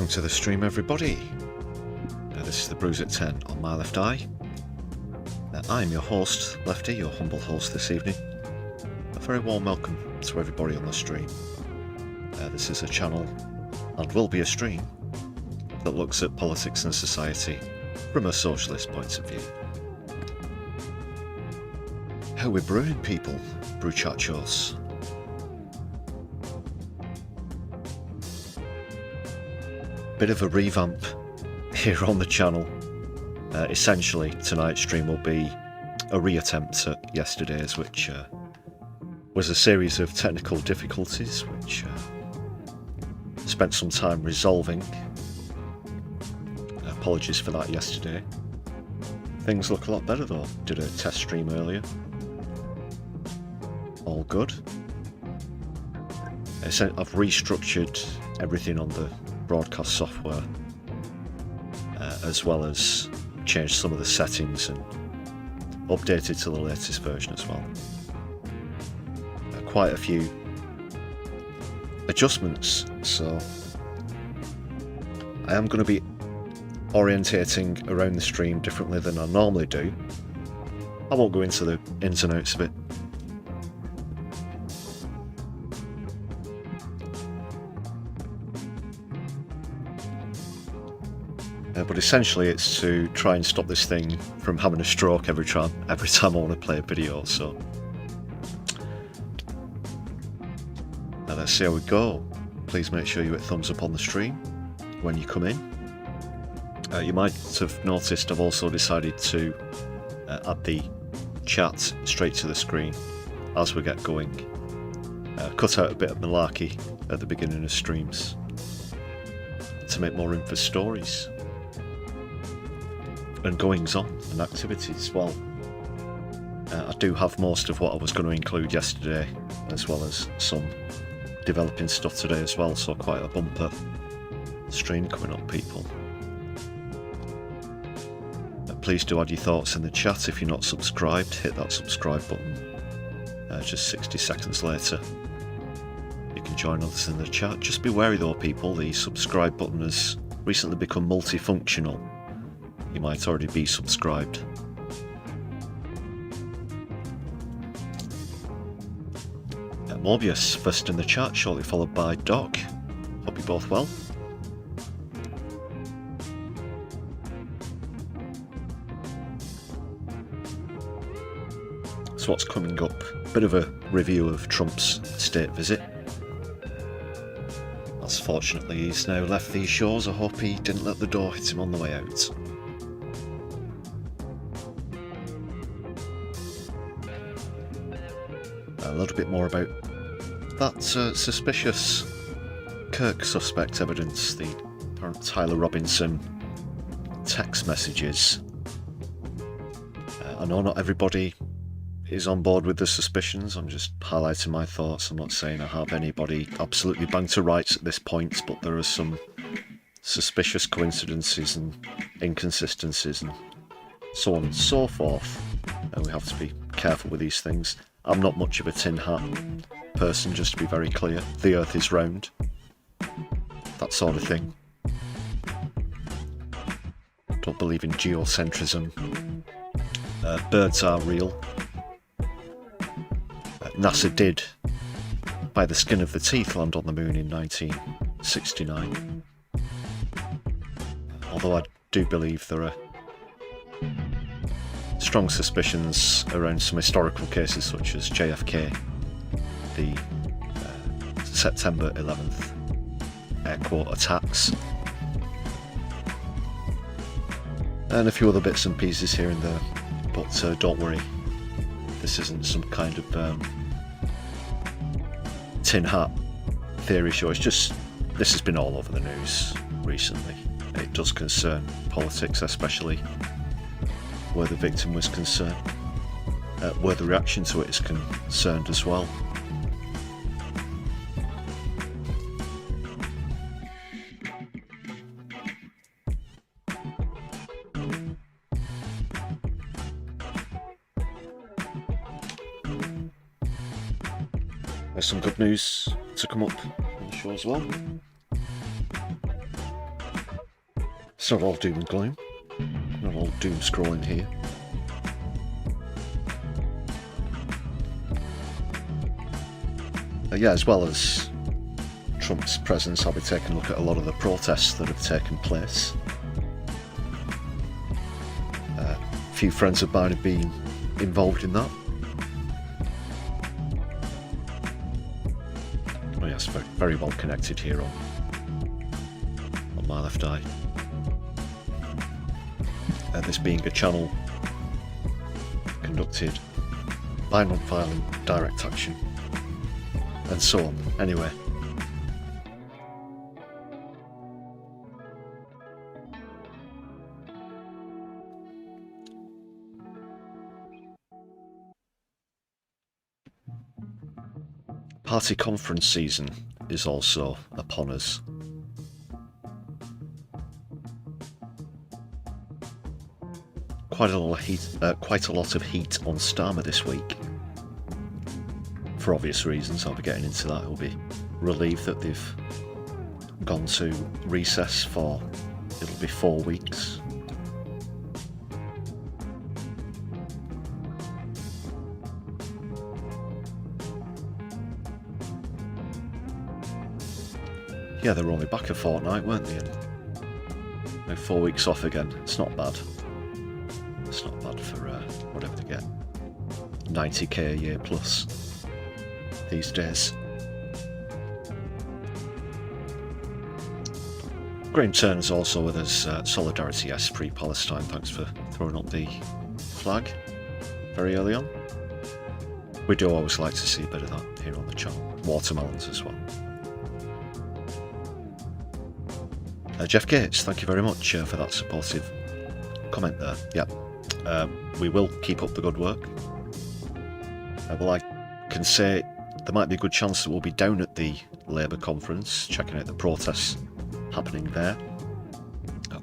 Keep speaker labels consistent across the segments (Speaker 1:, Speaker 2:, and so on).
Speaker 1: Welcome to the stream, everybody. This is the Brews at 10 on my left eye. I'm your host, Lefty, your humble host this evening. A very warm welcome to everybody on the stream. This is a channel, and will be a stream, that looks at politics and society from a socialist point of view. How we're brewing, people, brewchachos. Bit of a revamp here on the channel. Essentially, tonight's stream will be a reattempt at yesterday's, which was a series of technical difficulties, which spent some time resolving. Apologies for that yesterday. Things look a lot better though. Did a test stream earlier. All good. I've restructured everything on the broadcast software, as well as changed some of the settings and updated to the latest version as well. Quite a few adjustments, so I am going to be orientating around the stream differently than I normally do. I won't go into the ins and outs of it. But essentially it's to try and stop this thing from having a stroke every time I want to play a video, so now let's see how we go. Please make sure you hit thumbs up on the stream when you come in. You might have noticed I've also decided to add the chat straight to the screen as we get going. Cut out a bit of malarkey at the beginning of streams to make more room for stories and goings on and activities. Well, I do have most of what I was going to include yesterday, as well as some developing stuff today as well, so quite a bumper stream coming up, people. Please do add your thoughts in the chat. If you're not subscribed, hit that subscribe button. Just 60 seconds later you can join us in the chat. Just be wary though, people, the subscribe button has recently become multifunctional. You might already be subscribed. Morbius first in the chat, shortly followed by Doc. Hope you're both well. So what's coming up? Bit of a review of Trump's state visit. As fortunately he's now left these shores, I hope he didn't let the door hit him on the way out. A little bit more about that suspicious Kirk suspect evidence, the apparent Tyler Robinson text messages. I know not everybody is on board with the suspicions. I'm just highlighting my thoughts. I'm not saying I have anybody absolutely banged to rights at this point, but there are some suspicious coincidences and inconsistencies and so on and so forth, and we have to be careful with these things. I'm not much of a tin hat person, just to be very clear. The earth is round, that sort of thing. Don't believe in geocentrism. Birds are real. NASA did, by the skin of the teeth, land on the moon in 1969. Although I do believe there are strong suspicions around some historical cases such as JFK, the September 11th air quote attacks, and a few other bits and pieces here and there. But don't worry, this isn't some kind of tin hat theory show. It's just, this has been all over the news recently. It does concern politics, especially where the victim was concerned, where the reaction to it is concerned as well. There's some good news to come up on the show as well. It's not all doom and gloom. Not all doom scrolling here. Yeah, as well as Trump's presence, I'll be taking a look at a lot of the protests that have taken place. A few friends of mine have been involved in that. Oh yes, very, very well connected here on my left eye. This being a channel conducted by non-violent direct action, and so on. Anyway. Party conference season is also upon us. Quite a lot of heat on Starmer this week. For obvious reasons, I'll be getting into that. I'll be relieved that they've gone to recess for, it'll be 4 weeks. Yeah, they were only back a fortnight, weren't they? And now 4 weeks off again. It's not bad. It's not bad for whatever they get. 90k a year plus these days. Graham Turner's also with us. Solidarity-Tea, pre-Palestine. Thanks for throwing up the flag very early on. We do always like to see a bit of that here on the channel. Watermelons as well. Jeff Gates, thank you very much for that supportive comment there. Yeah, we will keep up the good work. Well, I can say there might be a good chance that we'll be down at the Labour conference, checking out the protests happening there.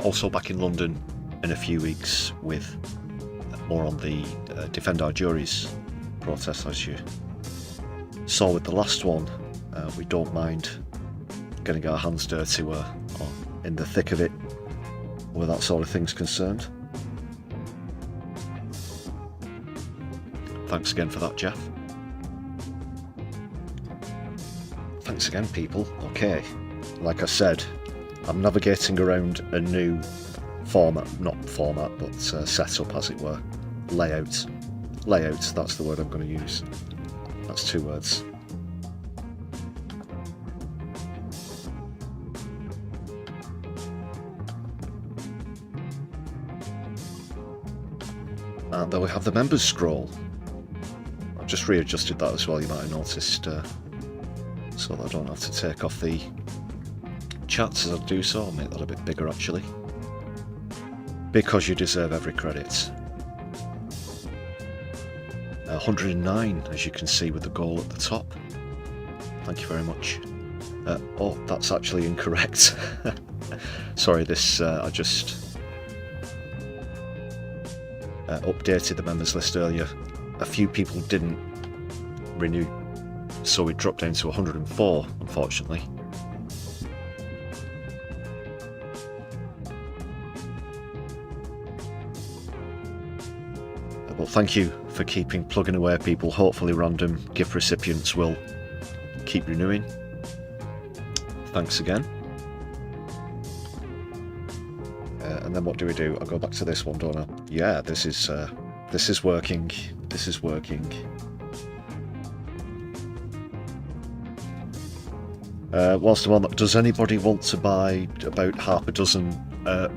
Speaker 1: Also back in London in a few weeks with more on the Defend Our Juries protest, as you saw with the last one. We don't mind getting our hands dirty or in the thick of it where that sort of thing's concerned. Thanks again for that, Jeff. Thanks again, people. Okay, like I said, I'm navigating around a new format, but setup, as it were. Layout, that's the word I'm going to use. That's 2 words. And then we have the members scroll. I've just readjusted that as well, you might have noticed, so that I don't have to take off the chats as I do so. I'll make that a bit bigger actually, because you deserve every credit. 109, as you can see with the goal at the top. Thank you very much. Oh, that's actually incorrect. Sorry, this I just updated the members list earlier. A few people didn't renew, so we dropped down to 104, unfortunately. Well, thank you for keeping plugging away, people. Hopefully random gift recipients will keep renewing. Thanks again. And then what do we do? I go back to this one, don't I? Yeah, this is working. This is working. Whilst I'm on that, does anybody want to buy about half a dozen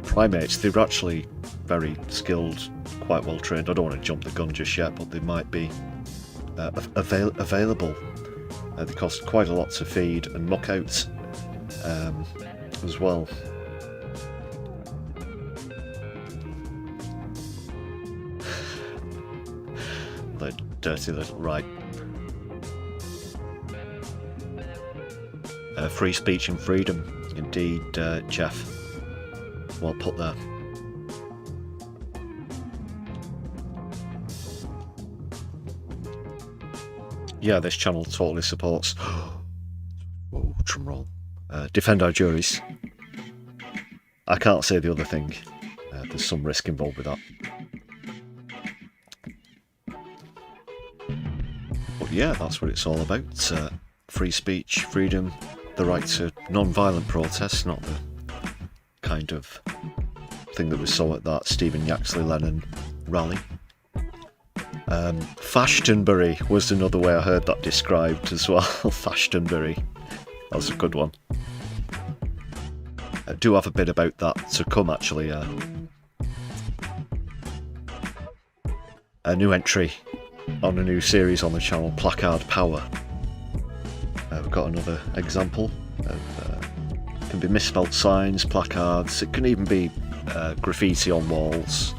Speaker 1: primates? They're actually very skilled, quite well trained. I don't want to jump the gun just yet, but they might be available. They cost quite a lot to feed and knock out as well. The dirty little right. Free speech and freedom, indeed, Jeff. Well put there. Yeah, this channel totally supports. Whoa, drum roll. Defend Our Juries. I can't say the other thing. There's some risk involved with that. But yeah, that's what it's all about. Free speech, freedom, the right to non-violent protest, not the kind of thing that we saw at that Stephen Yaxley-Lennon rally. Fashionbury was another way I heard that described as well. Fashionbury. That was a good one. I do have a bit about that to come, actually. A new entry on a new series on the channel, Placard Power. We've got another example of it can be misspelt signs, placards, it can even be graffiti on walls,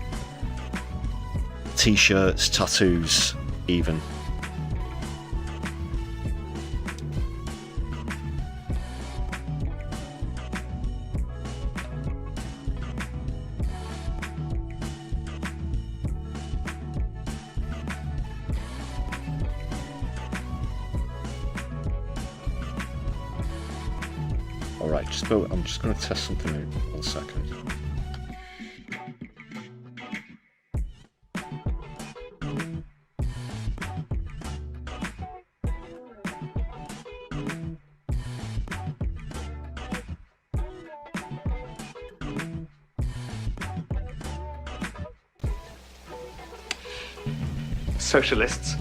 Speaker 1: t-shirts, tattoos even. Alright, I'm just going to test something out. 1 second.
Speaker 2: Socialists.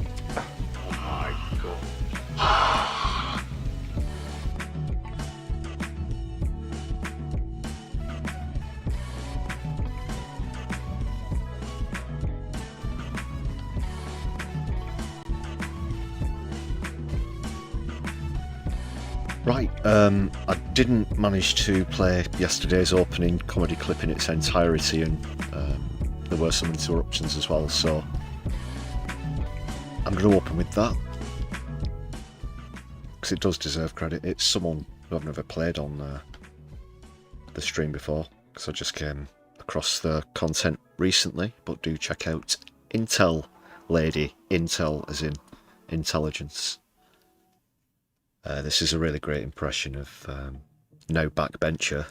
Speaker 1: Right, I didn't manage to play yesterday's opening comedy clip in its entirety, and there were some interruptions as well, so I'm going to open with that, because it does deserve credit. It's someone who I've never played on the stream before, because I just came across the content recently, but do check out Intel Lady, Intel as in intelligence. This is a really great impression of no backbencher,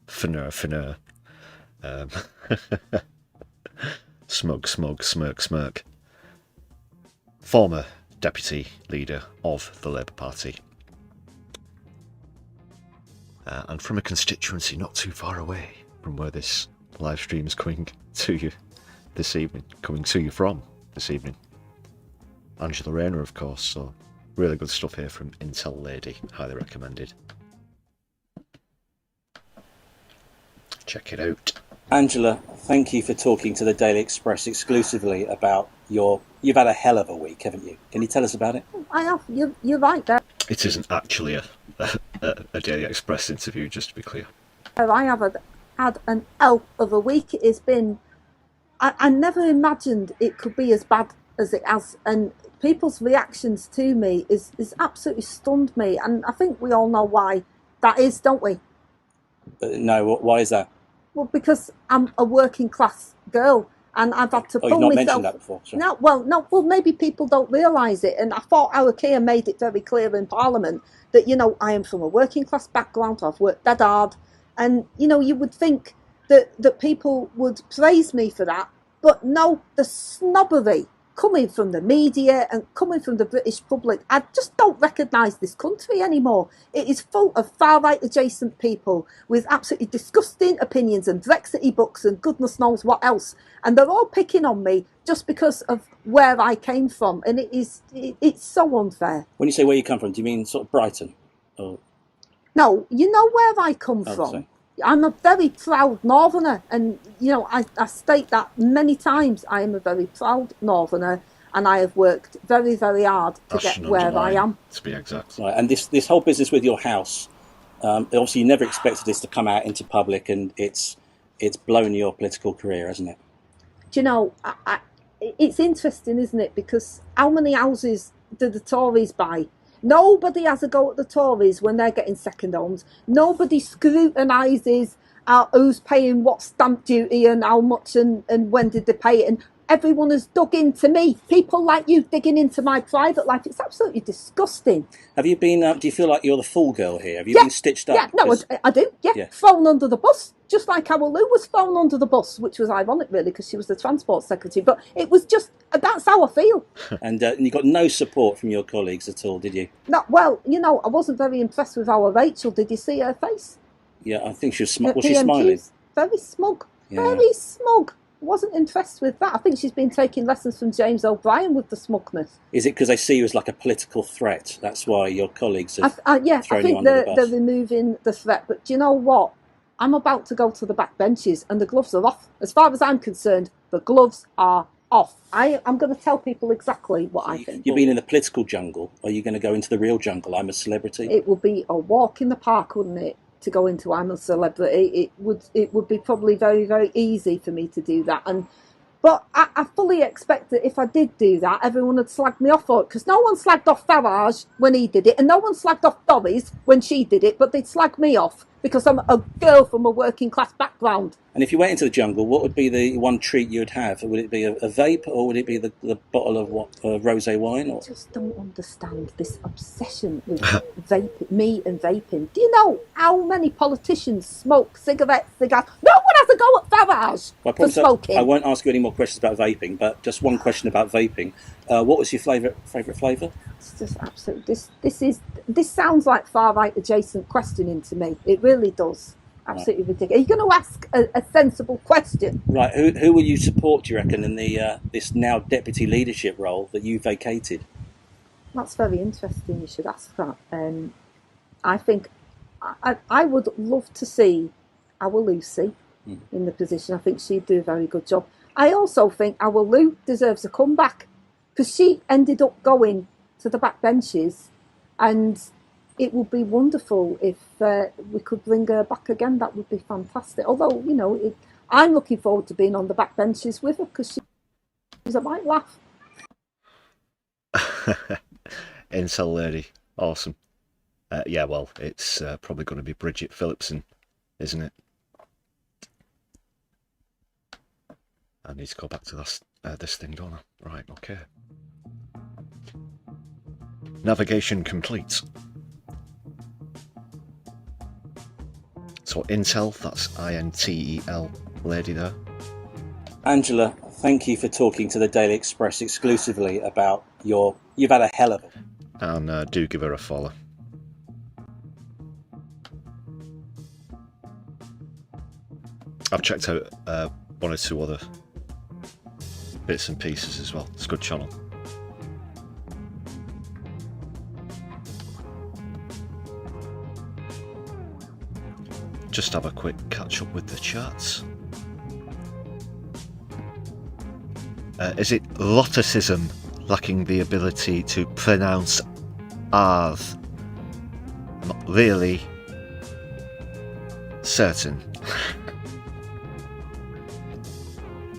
Speaker 1: Finner. Smug, smirk, smirk. Former deputy leader of the Labour Party. And from a constituency not too far away from where this live stream is coming to you this evening. Angela Rayner, of course, so really good stuff here from Intel Lady, highly recommended. Check it out.
Speaker 3: Angela, thank you for talking to the Daily Express exclusively about you've had a hell of a week, haven't you? Can you tell us about it?
Speaker 4: I have. You're right there.
Speaker 1: It isn't actually a Daily Express interview, just to be clear.
Speaker 4: I have had an hell of a week. It has been... I never imagined it could be as bad as it has, and people's reactions to me is absolutely stunned me, and I think we all know why that is, don't we?
Speaker 3: No, why is that?
Speaker 4: Well, because I'm a working class girl, and I've had to pull
Speaker 3: you've not
Speaker 4: myself...
Speaker 3: mentioned that before. Sorry.
Speaker 4: No, maybe people don't realise it, and I thought our Keir made it very clear in Parliament that, I am from a working class background, I've worked dead hard, and, you would think that people would praise me for that, but no, the snobbery coming from the media and coming from the British public, I just don't recognise this country anymore. It is full of far-right adjacent people with absolutely disgusting opinions and Brexity books and goodness knows what else. And they're all picking on me just because of where I came from. And it's so unfair.
Speaker 3: When you say where you come from, do you mean sort of Brighton? Or...
Speaker 4: No, you know where I come from.
Speaker 3: Sorry.
Speaker 4: I'm a very proud Northerner, and I state that many times. I am a very proud Northerner, and I have worked very, very hard to get where I am.
Speaker 1: To be exact.
Speaker 3: Right, and this whole business with your house, obviously you never expected this to come out into public, and it's blown your political career, hasn't it?
Speaker 4: Do you know, it's interesting, isn't it? Because how many houses do the Tories buy? Nobody has a go at the Tories when they're getting second homes. Nobody scrutinises who's paying what stamp duty and how much and when did they pay it. And everyone has dug into me. People like you digging into my private life. It's absolutely disgusting.
Speaker 3: Have you been, do you feel like you're the fool girl here? Have you been stitched up?
Speaker 4: Yeah, no, I do. Yeah, thrown under the bus. just like how Lou was thrown under the bus, which was ironic, really, because she was the transport secretary. But it was just, that's how I feel.
Speaker 3: And you got no support from your colleagues at all, did you?
Speaker 4: No, well, you know, I wasn't very impressed with our Rachel. Did you see her face?
Speaker 3: Yeah, I think she was. Was she smiling?
Speaker 4: Very smug.
Speaker 3: Yeah.
Speaker 4: Very smug. Wasn't impressed with that. I think she's been taking lessons from James O'Brien with the smugness.
Speaker 3: Is it because they see you as like a political threat? That's why your colleagues have
Speaker 4: yeah,
Speaker 3: thrown
Speaker 4: I think
Speaker 3: you under the bus.
Speaker 4: they're removing the threat. But do you know what? I'm about to go to the back benches and the gloves are off. As far as I'm concerned, the gloves are off. I'm going to tell people exactly what I think.
Speaker 3: You've been in the political jungle. Are you going to go into the real jungle? I'm a celebrity.
Speaker 4: It would be a walk in the park, wouldn't it? To go into I'm a celebrity, it would be probably very, very easy for me to do that. But I fully expect that if I did do that, everyone would slag me off for it, because no one slagged off Farage when he did it, and no one slagged off Doris when she did it, but they'd slag me off because I'm a girl from a working class background.
Speaker 3: And if you went into the jungle, what would be the one treat you'd have? Would it be a vape, or would it be the bottle of rosé wine? Or?
Speaker 4: I just don't understand this obsession with me and vaping. Do you know how many politicians smoke cigarettes? No one has a go at Farage for smoking.
Speaker 3: I won't ask you any more questions about vaping, but just one question about vaping. What was your favourite flavour?
Speaker 4: It's just absolutely. This sounds like far right adjacent questioning to me. It really does. Absolutely ridiculous. Are you going to ask a sensible question?
Speaker 3: Right. Who will you support, do you reckon, in the this now deputy leadership role that you vacated?
Speaker 4: That's very interesting. You should ask that. I think I would love to see our Lucy in the position. I think she'd do a very good job. I also think our Lou deserves a comeback, because she ended up going to the back benches, and it would be wonderful if we could bring her back again. That would be fantastic. Although, you know, I'm looking forward to being on the back benches with her, because she's a might laugh.
Speaker 1: Incel lady. Awesome. Yeah, well, it's probably going to be Bridget Phillipson, isn't it? I need to go back to this thing, don't I? Right, okay. Navigation complete. So Intel, that's INTEL lady there.
Speaker 3: Angela, thank you for talking to the Daily Express exclusively about you've had a hell of it.
Speaker 1: And do give her a follow. I've checked out one or two other bits and pieces as well. It's a good channel. Just have a quick catch up with the chats. Is it Lotticism lacking the ability to pronounce R's? I'm not really certain.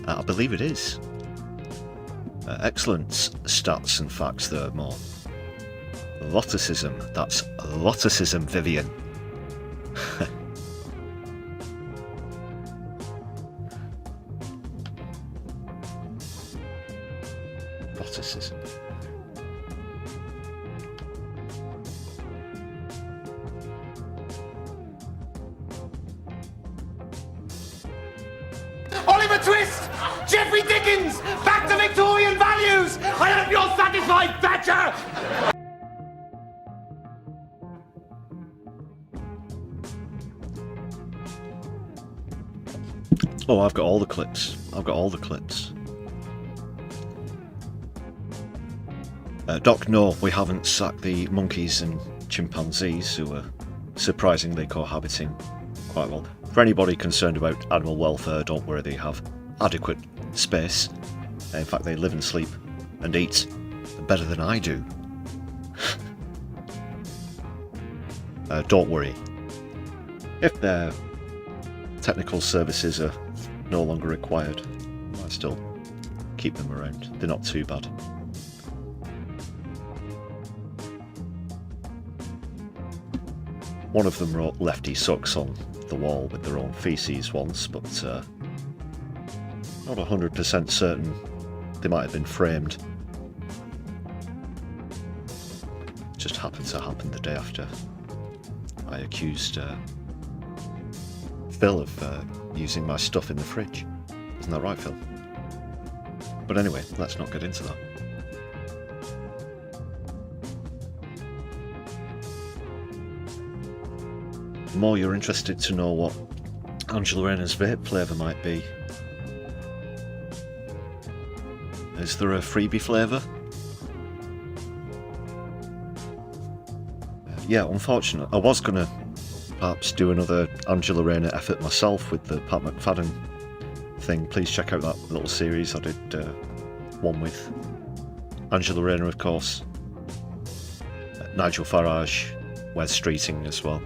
Speaker 1: I believe it is. Excellent stats and facts there, more. Lotticism, that's Lotticism, Vivian. Lotticism.
Speaker 2: Oliver Twist! Jeffrey Dickens! Back to Victorian values! I hope you're satisfied, Thatcher!
Speaker 1: Oh, I've got all the clips. I've got all the clips. Doc, no, we haven't sacked the monkeys and chimpanzees, who are surprisingly cohabiting quite well. For anybody concerned about animal welfare, don't worry, they have adequate space. In fact, they live and sleep and eat better than I do. Don't worry. If their technical services are no longer required, I still keep them around. They're not too bad. One of them wrote Lefty sucks on the wall with their own feces once, but not 100% certain they might have been framed. Just happened to happen the day after I accused Phil of using my stuff in the fridge. Isn't that right, Phil? But anyway, let's not get into that. The more you're interested to know what Angela Rayner's vape flavour might be. Is there a freebie flavour? Yeah, unfortunately, I was going to perhaps do another Angela Rayner effort myself with the Pat McFadden thing. Please check out that little series. I did one with Angela Rayner, of course, Nigel Farage, Wes Streeting as well.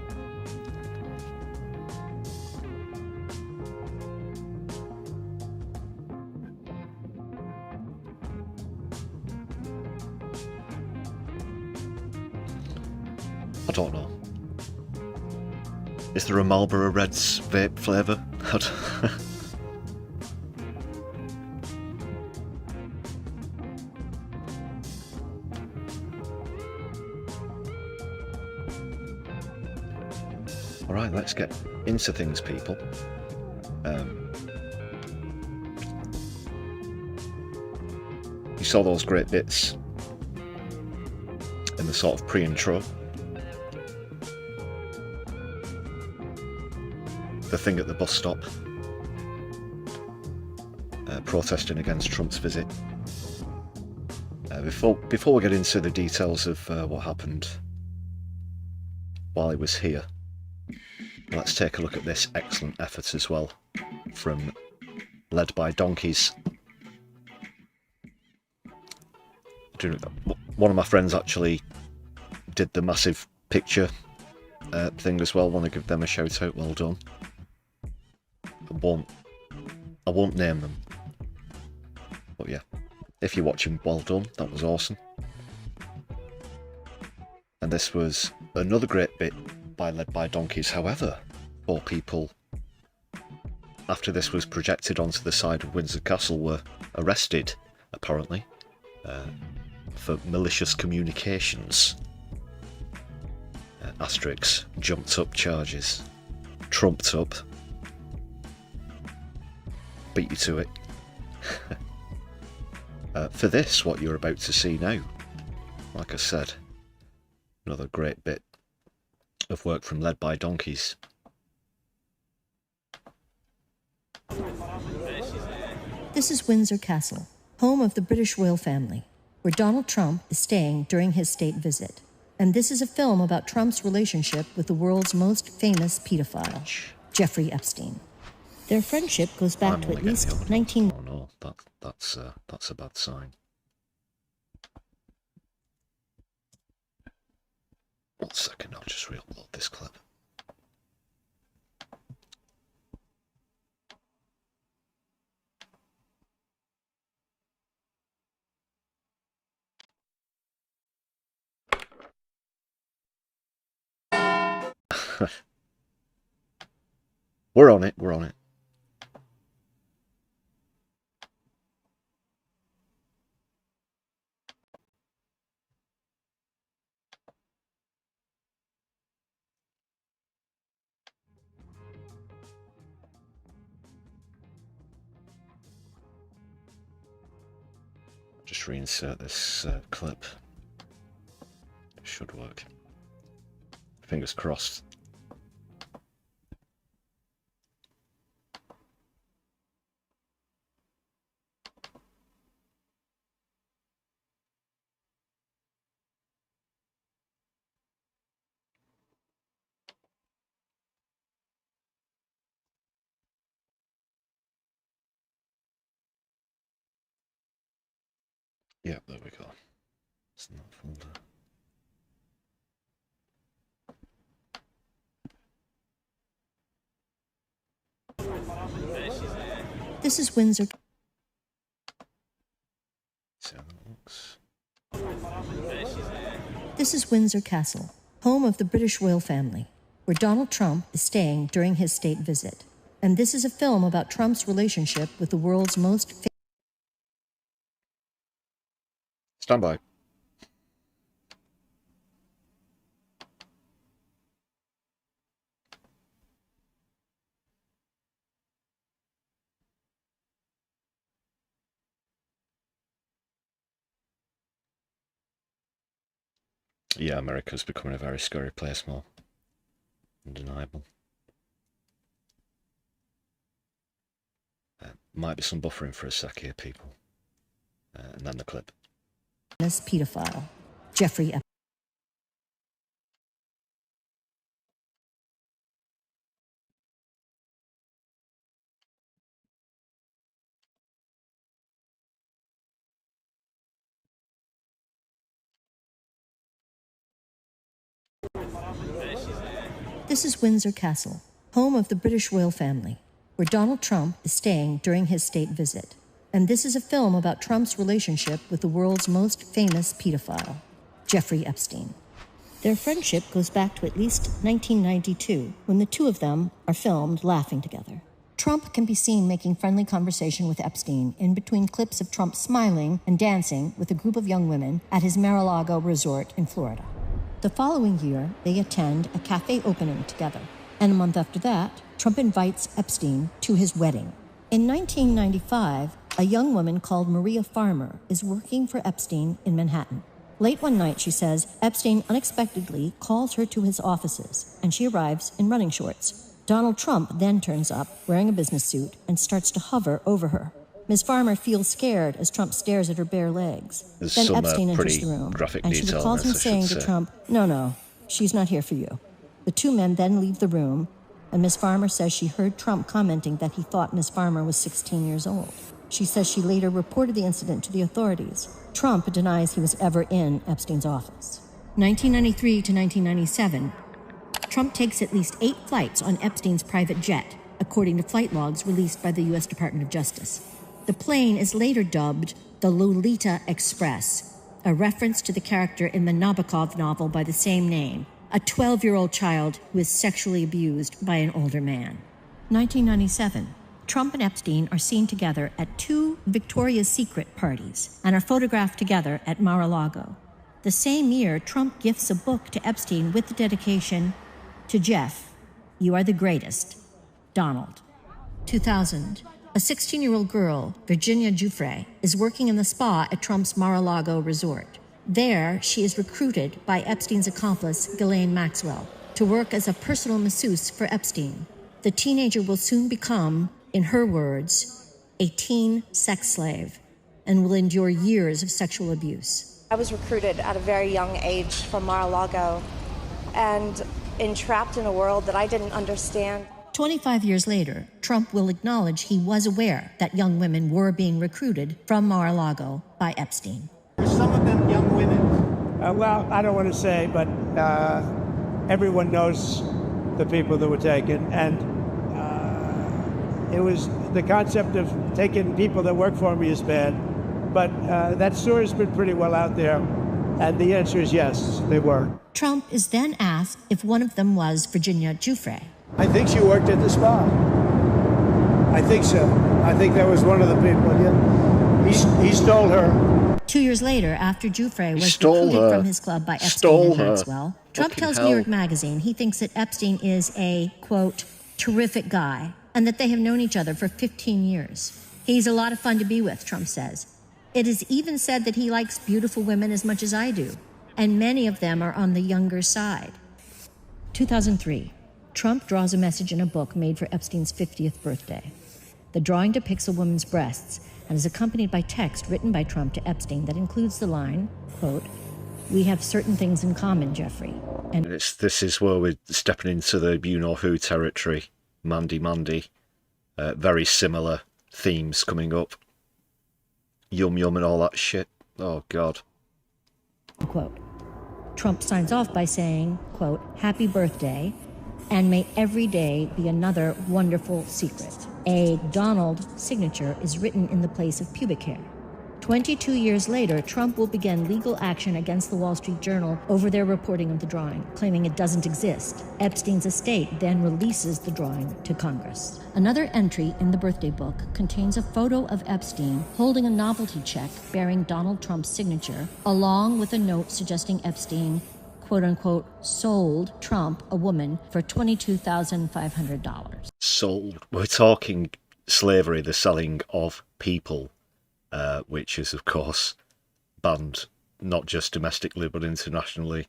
Speaker 1: I don't know. Is there a Marlboro Reds vape flavour? Alright, let's get into things, people. You saw those great bits in the sort of pre-intro. The thing at the bus stop, protesting against Trump's visit. Before we get into the details of what happened while he was here, let's take a look at this excellent effort as well, from Led by Donkeys. One of my friends actually did the massive picture thing as well. Want to give them a shout out. Well done. I won't name them, but yeah, if you're watching, well done. That was awesome. And this was another great bit by Led by Donkeys. However, 4 people, after this was projected onto the side of Windsor Castle, were arrested, apparently, for malicious communications. Asterix, jumped up charges, trumped up, beat you to it. For this, what you're about to see now, like I said, another great bit of work from Led by Donkeys.
Speaker 5: This is Windsor Castle, home of the British royal family, where Donald Trump is staying during his state visit. And this is a film about Trump's relationship with the world's most famous pedophile, Jeffrey Epstein. Their friendship goes back to at least 19...
Speaker 1: Oh no, that's a bad sign. One second, I'll just re-upload this clip. We're on it, we're on it. Just reinsert this clip. It should work. Fingers crossed. Yeah, there we go. It's in that folder.
Speaker 5: This is Windsor.
Speaker 1: See how that looks.
Speaker 5: This is Windsor Castle, home of the British royal family, where Donald Trump is staying during his state visit. And this is a film about Trump's relationship with the world's most...
Speaker 1: Stand by. Yeah, America's becoming a very scary place, more undeniable. Might be some buffering for a sec here, people. And then the clip.
Speaker 5: Pedophile, Jeffrey Epstein. This is Windsor Castle, home of the British royal family, where Donald Trump is staying during his state visit. And this is a film about Trump's relationship with the world's most famous pedophile, Jeffrey Epstein. Their friendship goes back to at least 1992, when the two of them are filmed laughing together. Trump can be seen making friendly conversation with Epstein in between clips of Trump smiling and dancing with a group of young women at his Mar-a-Lago resort in Florida. The following year, they attend a cafe opening together. And a month after that, Trump invites Epstein to his wedding. In 1995, a young woman called Maria Farmer is working for Epstein in Manhattan. Late one night, she says, Epstein unexpectedly calls her to his offices, and she arrives in running shorts. Donald Trump then turns up, wearing a business suit, and starts to hover over her. Ms. Farmer feels scared as Trump stares at her bare legs.
Speaker 1: There's
Speaker 5: Then
Speaker 1: some
Speaker 5: Epstein enters
Speaker 1: pretty
Speaker 5: the room,
Speaker 1: graphic
Speaker 5: and she
Speaker 1: detail
Speaker 5: recalls
Speaker 1: in
Speaker 5: him
Speaker 1: this, I
Speaker 5: saying
Speaker 1: should
Speaker 5: to
Speaker 1: say.
Speaker 5: Trump, no, she's not here for you. The two men then leave the room, and Ms. Farmer says she heard Trump commenting that he thought Ms. Farmer was 16 years old. She says she later reported the incident to the authorities. Trump denies he was ever in Epstein's office. 1993 to 1997, Trump takes at least 8 flights on Epstein's private jet, according to flight logs released by the U.S. Department of Justice. The plane is later dubbed the Lolita Express, a reference to the character in the Nabokov novel by the same name, a 12-year-old child who is sexually abused by an older man. 1997. Trump and Epstein are seen together at 2 Victoria's Secret parties and are photographed together at Mar-a-Lago. The same year, Trump gifts a book to Epstein with the dedication, "To Jeff, you are the greatest, Donald." 2000. A 16-year-old girl, Virginia Giuffre, is working in the spa at Trump's Mar-a-Lago resort. There, she is recruited by Epstein's accomplice, Ghislaine Maxwell, to work as a personal masseuse for Epstein. The teenager will soon become, in her words, a teen sex slave and will endure years of sexual abuse.
Speaker 6: I was recruited at a very young age from Mar-a-Lago and entrapped in a world that I didn't understand.
Speaker 5: 25 years later, Trump will acknowledge he was aware that young women were being recruited from Mar-a-Lago by Epstein.
Speaker 2: Were some of them young women?
Speaker 7: Well, I don't want to say, but everyone knows the people that were taken. And it was the concept of taking people that work for me is bad. But that story's been pretty well out there. And the answer is yes, they were.
Speaker 5: Trump is then asked if one of them was Virginia Giuffre.
Speaker 7: I think she worked at the spa. I think so. I think that was one of the people, yeah. He stole her.
Speaker 5: 2 years later, after Giuffre was
Speaker 1: stole
Speaker 5: recruited
Speaker 1: her.
Speaker 5: from his club by Epstein
Speaker 1: Stole
Speaker 5: and
Speaker 1: her.
Speaker 5: Maxwell, Trump
Speaker 1: Fucking
Speaker 5: tells
Speaker 1: hell.
Speaker 5: New York Magazine he thinks that Epstein is a, quote, terrific guy, and that they have known each other for 15 years. He's a lot of fun to be with, Trump says. It is even said that he likes beautiful women as much as I do, and many of them are on the younger side. 2003. Trump draws a message in a book made for Epstein's 50th birthday. The drawing depicts a woman's breasts and is accompanied by text written by Trump to Epstein that includes the line, quote, "We have certain things in common, Jeffrey." And
Speaker 1: This is where we're stepping into the you-know-who territory. Mandy. Very similar themes coming up. Yum and all that shit. Oh, God.
Speaker 5: quote. Trump signs off by saying, quote, "Happy birthday, and may every day be another wonderful secret." A Donald signature is written in the place of pubic hair. 22 years later, Trump will begin legal action against the Wall Street Journal over their reporting of the drawing, claiming it doesn't exist. Epstein's estate then releases the drawing to Congress. Another entry in the birthday book contains a photo of Epstein holding a novelty check bearing Donald Trump's signature, along with a note suggesting Epstein, quote-unquote, sold Trump a woman for $22,500.
Speaker 1: Sold. We're talking slavery, the selling of people, which is, of course, banned not just domestically but internationally.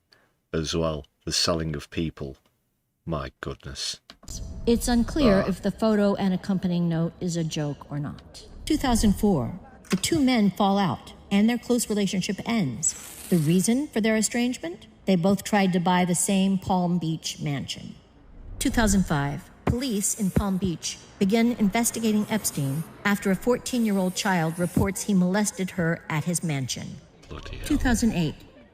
Speaker 1: as well. The selling of people. My goodness.
Speaker 5: It's unclear if the photo and accompanying note is a joke or not. 2004, the two men fall out and their close relationship ends. The reason for their estrangement? They both tried to buy the same Palm Beach mansion. 2005, police in Palm Beach begin investigating Epstein after a 14-year-old child reports he molested her at his mansion.
Speaker 1: Bloody hell.
Speaker 5: 2008,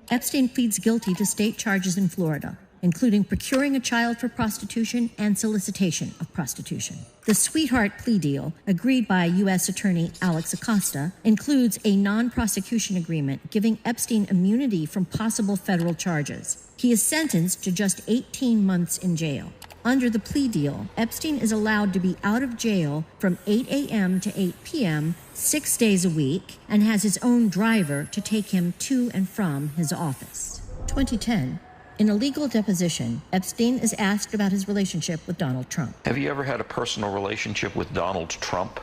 Speaker 5: Epstein pleads guilty to state charges in Florida, including procuring a child for prostitution and solicitation of prostitution. The sweetheart plea deal, agreed by U.S. Attorney Alex Acosta, includes a non-prosecution agreement giving Epstein immunity from possible federal charges. He is sentenced to just 18 months in jail. Under the plea deal, Epstein is allowed to be out of jail from 8 a.m. to 8 p.m. 6 days a week and has his own driver to take him to and from his office. 2010. In a legal deposition, Epstein is asked about his relationship with Donald Trump.
Speaker 8: Have you ever had a personal relationship with Donald Trump?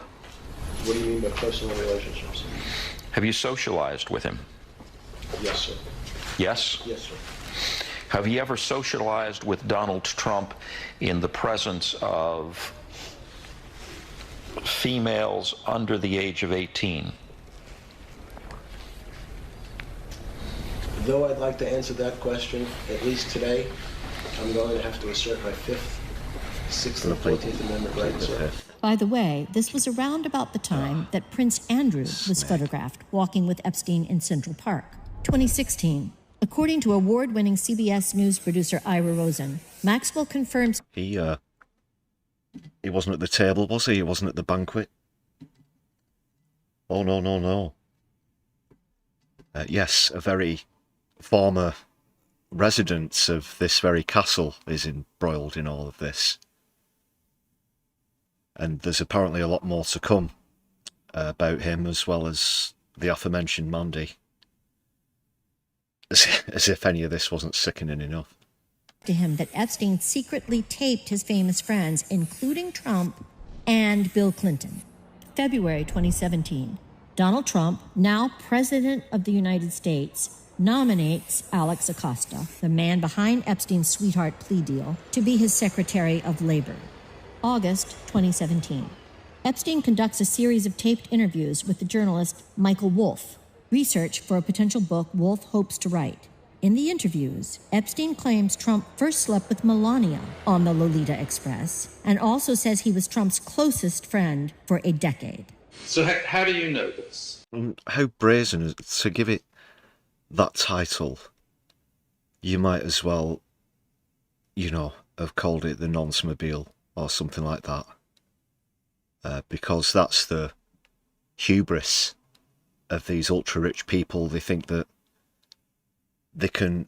Speaker 9: What do you mean by personal relationships?
Speaker 8: Have you socialized with him?
Speaker 9: Yes, sir.
Speaker 8: Yes?
Speaker 9: Yes, sir.
Speaker 8: Have you ever socialized with Donald Trump in the presence of females under the age of 18?
Speaker 9: Though I'd like to answer that question, at least today, I'm going to have to assert my 5th, 6th, and 14th Amendment rights, sir.
Speaker 5: By the way, this was around about the time that Prince Andrew was photographed walking with Epstein in Central Park. 2016. According to award-winning CBS News producer Ira Rosen, Maxwell confirms
Speaker 1: He wasn't at the table, was he? He wasn't at the banquet? Oh, no, no, no. Yes, a very former resident of this very castle is embroiled in all of this. And there's apparently a lot more to come about him, as well as the aforementioned Mandy. As if any of this wasn't sickening enough.
Speaker 5: to him that Epstein secretly taped his famous friends, including Trump and Bill Clinton. February 2017, Donald Trump, now President of the United States, nominates Alex Acosta, the man behind Epstein's sweetheart plea deal, to be his Secretary of Labor. August 2017. Epstein conducts a series of taped interviews with the journalist Michael Wolff, research for a potential book Wolff hopes to write. In the interviews, Epstein claims Trump first slept with Melania on the Lolita Express and also says he was Trump's closest friend for a decade.
Speaker 10: So how do you know this?
Speaker 1: How brazen to give it that title. You might as well, have called it the Nonce-mobile or something like that. Because that's the hubris of these ultra-rich people. They think that they can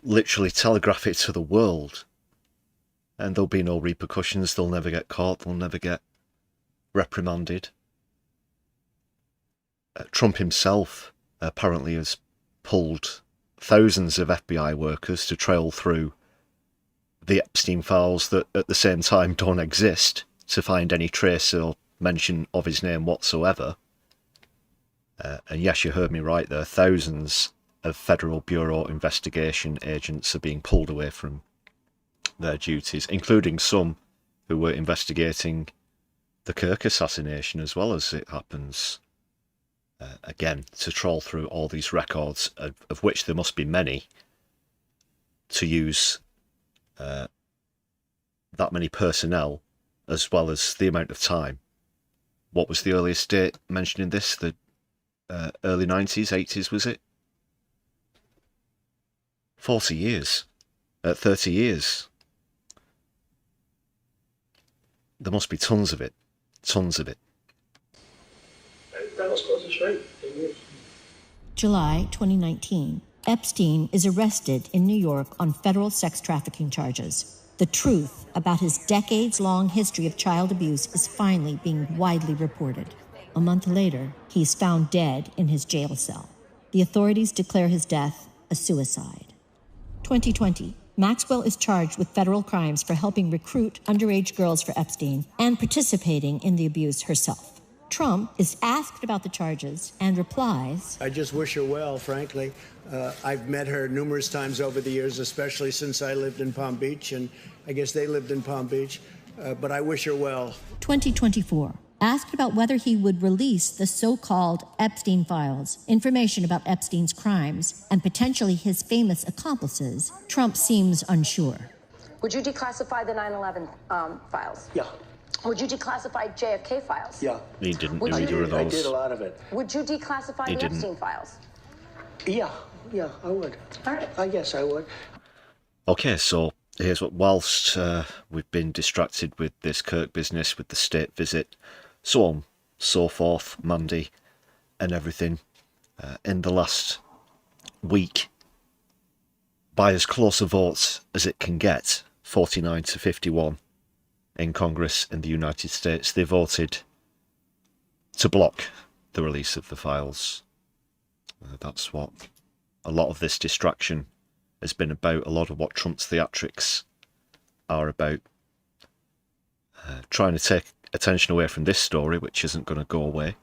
Speaker 1: literally telegraph it to the world and there'll be no repercussions. They'll never get caught. They'll never get reprimanded. Trump himself apparently has pulled thousands of FBI workers to trail through the Epstein files that at the same time don't exist, to find any trace or mention of his name whatsoever. And yes, you heard me right there. Thousands of Federal Bureau investigation agents are being pulled away from their duties, including some who were investigating the Kirk assassination as well, as it happens. Again, to trawl through all these records, of which there must be many, to use that many personnel, as well as the amount of time. What was the earliest date mentioned in this? The early 90s, 80s, was it? 40 years. 30 years. There must be tons of it. Tons of it.
Speaker 9: That was close to straight.
Speaker 5: July 2019. Epstein is arrested in New York on federal sex trafficking charges. The truth about his decades-long history of child abuse is finally being widely reported. A month later, he is found dead in his jail cell. The authorities declare his death a suicide. 2020. Maxwell is charged with federal crimes for helping recruit underage girls for Epstein and participating in the abuse herself. Trump is asked about the charges and replies,
Speaker 7: I just wish her well, frankly. I've met her numerous times over the years, especially since I lived in Palm Beach, and I guess they lived in Palm Beach. But I wish her well.
Speaker 5: 2024. Asked about whether he would release the so-called Epstein files, information about Epstein's crimes, and potentially his famous accomplices, Trump seems unsure.
Speaker 11: Would you declassify the 9/11 files?
Speaker 9: Yeah.
Speaker 11: Would you declassify JFK files?
Speaker 9: Yeah.
Speaker 1: He didn't do
Speaker 11: Would you-
Speaker 1: either of
Speaker 9: I
Speaker 1: those.
Speaker 9: did a lot of it.
Speaker 11: Would you declassify
Speaker 1: He
Speaker 11: the
Speaker 1: didn't.
Speaker 11: Epstein files?
Speaker 9: Yeah, I would.
Speaker 11: All right.
Speaker 9: I guess I would.
Speaker 1: Okay, so here's what, whilst we've been distracted with this Kirk business, with the state visit, so on, so forth, Mandy, and everything, in the last week, by as close a vote as it can get, 49 to 51 in Congress in the United States, they voted to block the release of the files. That's what a lot of this distraction has been about, a lot of what Trump's theatrics are about. Trying to take attention away from this story, which isn't going to go away.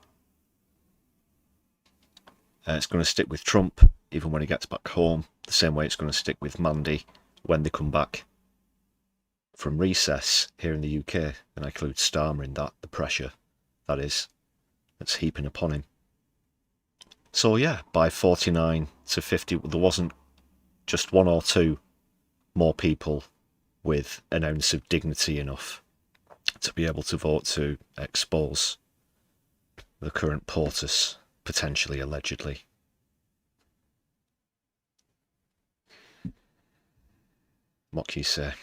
Speaker 1: It's going to stick with Trump even when he gets back home, the same way it's going to stick with Mandy when they come back from recess here in the UK. And I include Starmer in that, the pressure, that is, that's heaping upon him. So yeah, by 49 to 50, there wasn't just one or two more people with an ounce of dignity enough to be able to vote to expose the current POTUS, potentially, allegedly. What can you say?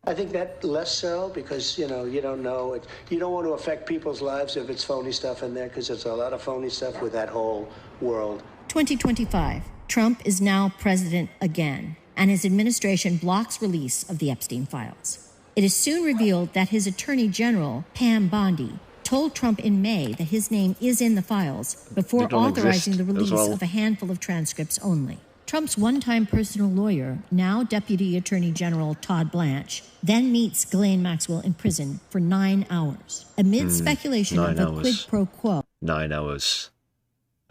Speaker 9: I think that less so because, you don't know. You don't want to affect people's lives if it's phony stuff in there because there's a lot of phony stuff with that whole world.
Speaker 5: 2025. Trump is now president again, and his administration blocks release of the Epstein files. It is soon revealed that his Attorney General, Pam Bondi, told Trump in May that his name is in the files before
Speaker 1: They don't
Speaker 5: authorizing
Speaker 1: exist
Speaker 5: the release
Speaker 1: as well.
Speaker 5: of a handful of transcripts only. Trump's one-time personal lawyer, now Deputy Attorney General Todd Blanche, then meets Ghislaine Maxwell in prison for 9 hours, amid speculation of
Speaker 1: 9
Speaker 5: a quid
Speaker 1: hours.
Speaker 5: pro quo.
Speaker 1: 9 hours.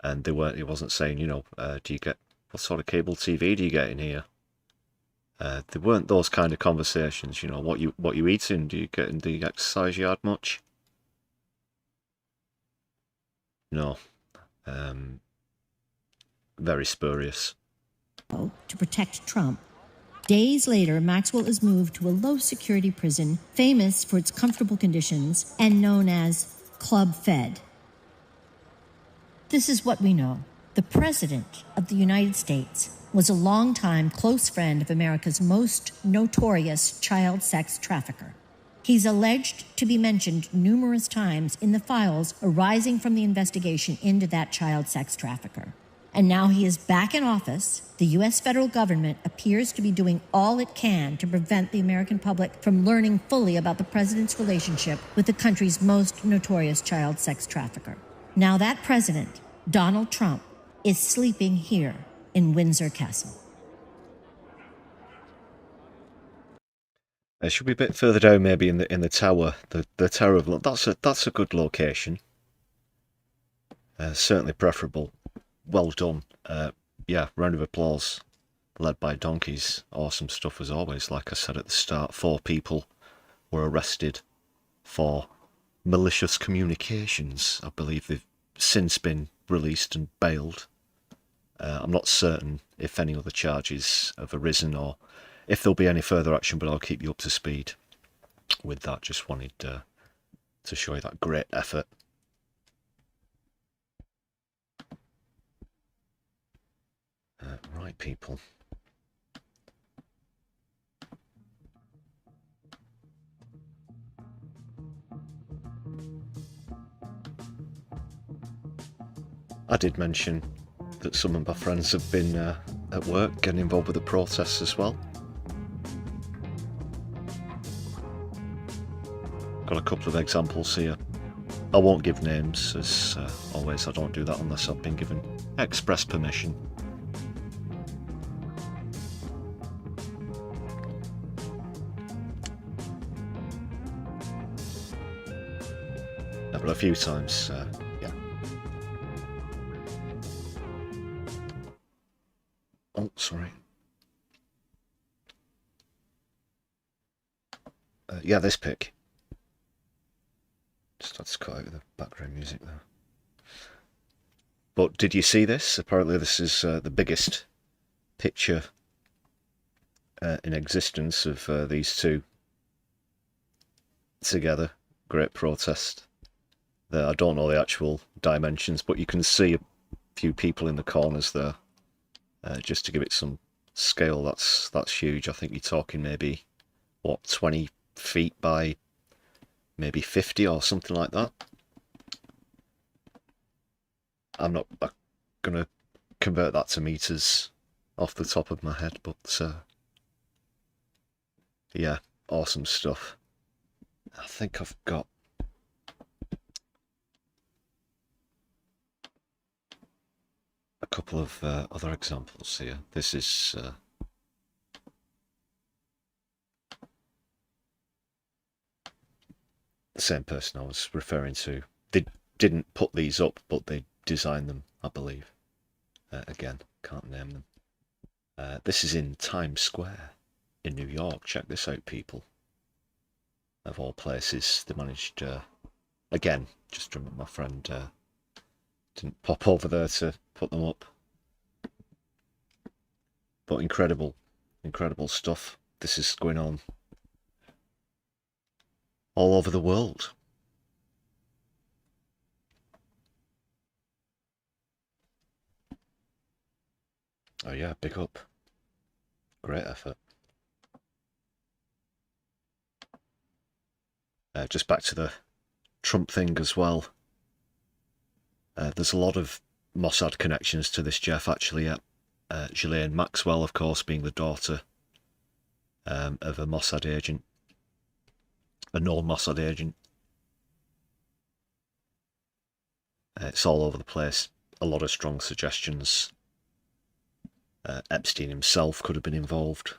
Speaker 1: And he wasn't saying, do you get, what sort of cable TV do you get in here? There weren't those kind of conversations, what you eating, do you get in the exercise yard much? No. Very spurious.
Speaker 5: To protect Trump. Days later, Maxwell is moved to a low-security prison famous for its comfortable conditions and known as Club Fed. This is what we know. The President of the United States was a longtime close friend of America's most notorious child sex trafficker. He's alleged to be mentioned numerous times in the files arising from the investigation into that child sex trafficker. And now he is back in office. The U.S. federal government appears to be doing all it can to prevent the American public from learning fully about the president's relationship with the country's most notorious child sex trafficker. Now that president, Donald Trump, is sleeping here in Windsor Castle.
Speaker 1: It should be a bit further down, maybe in the tower. The Tower of London. That's a good location. Certainly preferable. Well done. Round of applause. Led by donkeys. Awesome stuff as always. Like I said at the start, 4 people were arrested for malicious communications. I believe they've since been released and bailed. I'm not certain if any other charges have arisen or if there'll be any further action, but I'll keep you up to speed with that. Just wanted to show you that great effort. Right, people. I did mention that some of my friends have been at work getting involved with the protests as well. Got a couple of examples here. I won't give names, as always I don't do that unless I've been given express permission. Well, a few times, yeah. Oh, sorry. Yeah, this pic. Just had to cut out the background music there. But did you see this? Apparently this is the biggest picture in existence of these two together. Great protest. I don't know the actual dimensions, but you can see a few people in the corners there. Just to give it some scale, that's huge. I think you're talking maybe, what, 20 feet by maybe 50 or something like that. I'm not going to convert that to meters off the top of my head, but yeah, awesome stuff. I think I've got a couple of other examples here. This is the same person I was referring to. They didn't put these up, but they designed them, I believe. Again, can't name them. This is in Times Square in New York. Check this out, people. Of all places, they managed, again, just remember my friend didn't pop over there to put them up. But incredible stuff. This is going on all over the world. Oh yeah, big up. Great effort. Just back to the Trump thing as well. There's a lot of Mossad connections to this, Jeff, actually. Ghislaine Maxwell, of course, being the daughter of a Mossad agent. A known Mossad agent. It's all over the place. A lot of strong suggestions. Epstein himself could have been involved.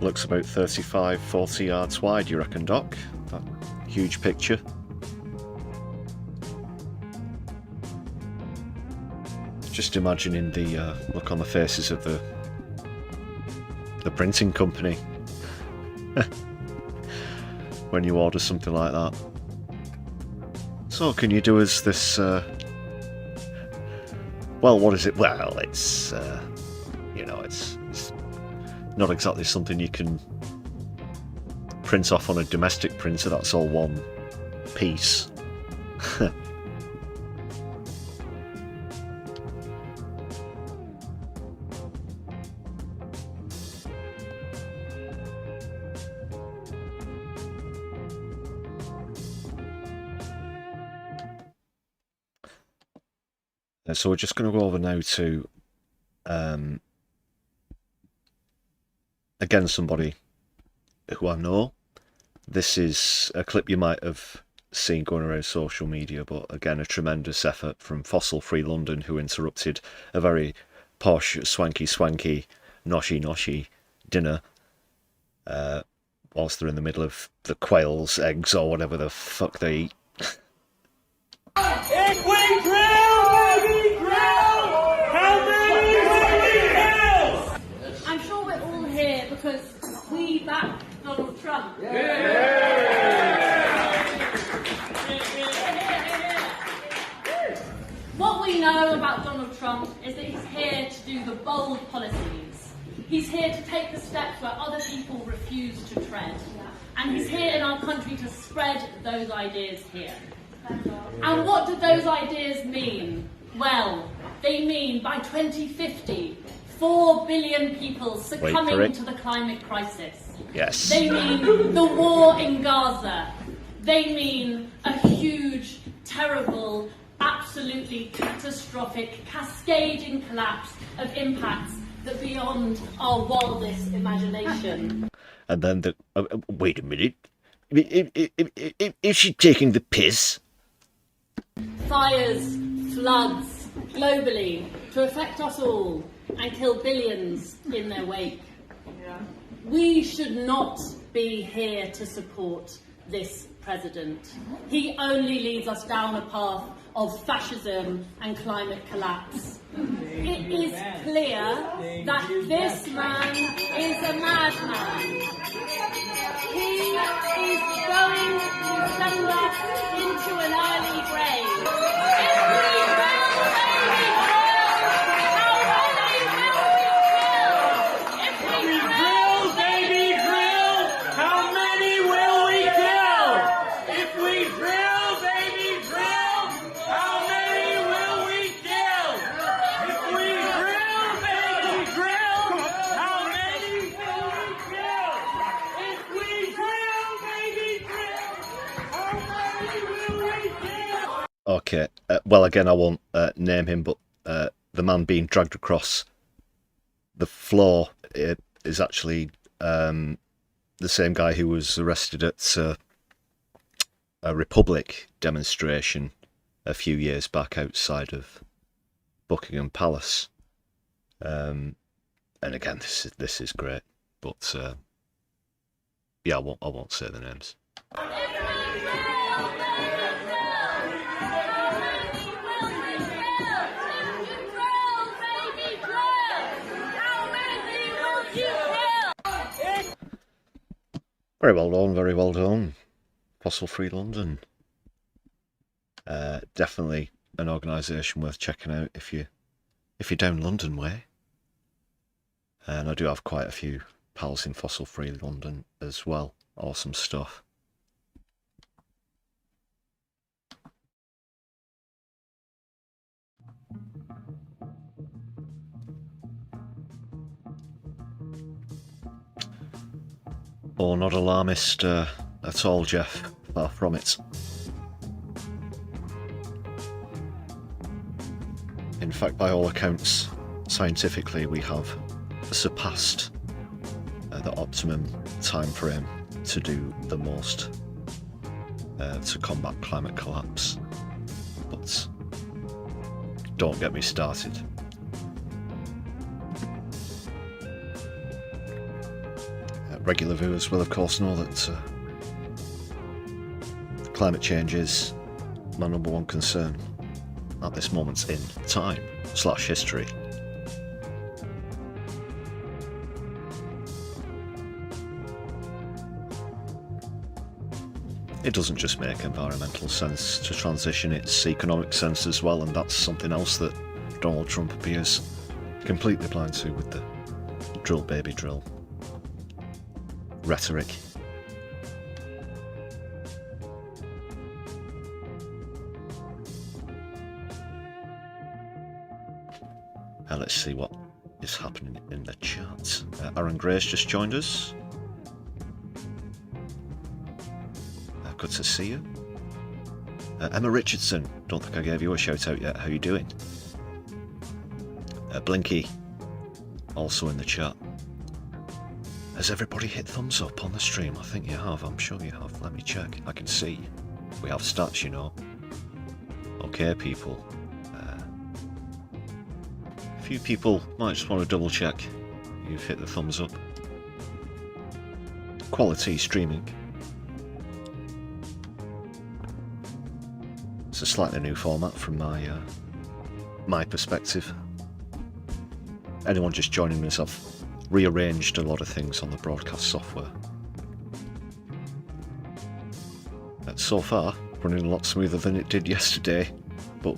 Speaker 1: Looks about 35-40 yards wide, you reckon, Doc? That huge picture. Just imagining the look on the faces of the printing company when you order something like that. So can you do us this, well, what is it? Well, it's, you know, it's not exactly something you can print off on a domestic printer. That's all one piece. So we're just going to go over now to again, somebody who I know. This is a clip you might have seen going around social media, but again, a tremendous effort from Fossil Free London, who interrupted a very posh, swanky, noshy dinner whilst they're in the middle of the quail's eggs or whatever the fuck they eat.
Speaker 2: If we drill, baby, drill! How many will we kill?
Speaker 12: I'm sure we're all here because we back Donald Trump. What we know about Donald Trump is that he's here to do the bold policies. He's here to take the steps where other people refuse to tread. And he's here in our country to spread those ideas here. And what do those ideas mean? Well, they mean by 2050, 4 billion people succumbing
Speaker 1: Correct.
Speaker 12: to the climate crisis.
Speaker 1: Yes.
Speaker 12: They mean the war in Gaza. They mean a huge, terrible, absolutely catastrophic, cascading collapse of impacts that are beyond our wildest imagination.
Speaker 1: And then wait a minute. Is she taking the piss?
Speaker 12: Fires, floods, globally, to affect us all and kill billions in their wake. We should not be here to support this president. He only leads us down a path of fascism and climate collapse. It is clear that this man is a madman. He is going to send us into an early grave. If we will, baby, how many will we kill? If we drill, baby, drill, how many will we kill? If we drill, baby, drill, how many will we kill? If we drill, baby, drill, how many will we kill?
Speaker 1: Okay, well, again, I won't name him, but the man being dragged across the floor is actually the same guy who was arrested at a Republic demonstration a few years back outside of Buckingham Palace. And again, this is great, but yeah, I won't say the names. Very well done, very well done. Fossil Free London. Definitely an organisation worth checking out if you're down London way. And I do have quite a few pals in Fossil Free London as well. Awesome stuff. Oh, not alarmist at all, Jeff. Far from it. In fact, by all accounts, scientifically, we have surpassed the optimum time frame to do the most to combat climate collapse. But don't get me started. Regular viewers will of course know that climate change is my number one concern at this moment in time / history. It doesn't just make environmental sense to transition, it's economic sense as well, and that's something else that Donald Trump appears completely blind to with the drill baby drill rhetoric. Let's see what is happening in the chat. Aaron Gray's just joined us. Good to see you. Emma Richardson, don't think I gave you a shout out yet. How you doing? Blinky, also in the chat. Has everybody hit thumbs up on the stream? I think you have. I'm sure you have. Let me check. I can see. We have stats, you know. Okay, people. A few people might just want to double check you've hit the thumbs up. Quality streaming. It's a slightly new format from my perspective. Anyone just joining us, I've rearranged a lot of things on the broadcast software. So far, running a lot smoother than it did yesterday, but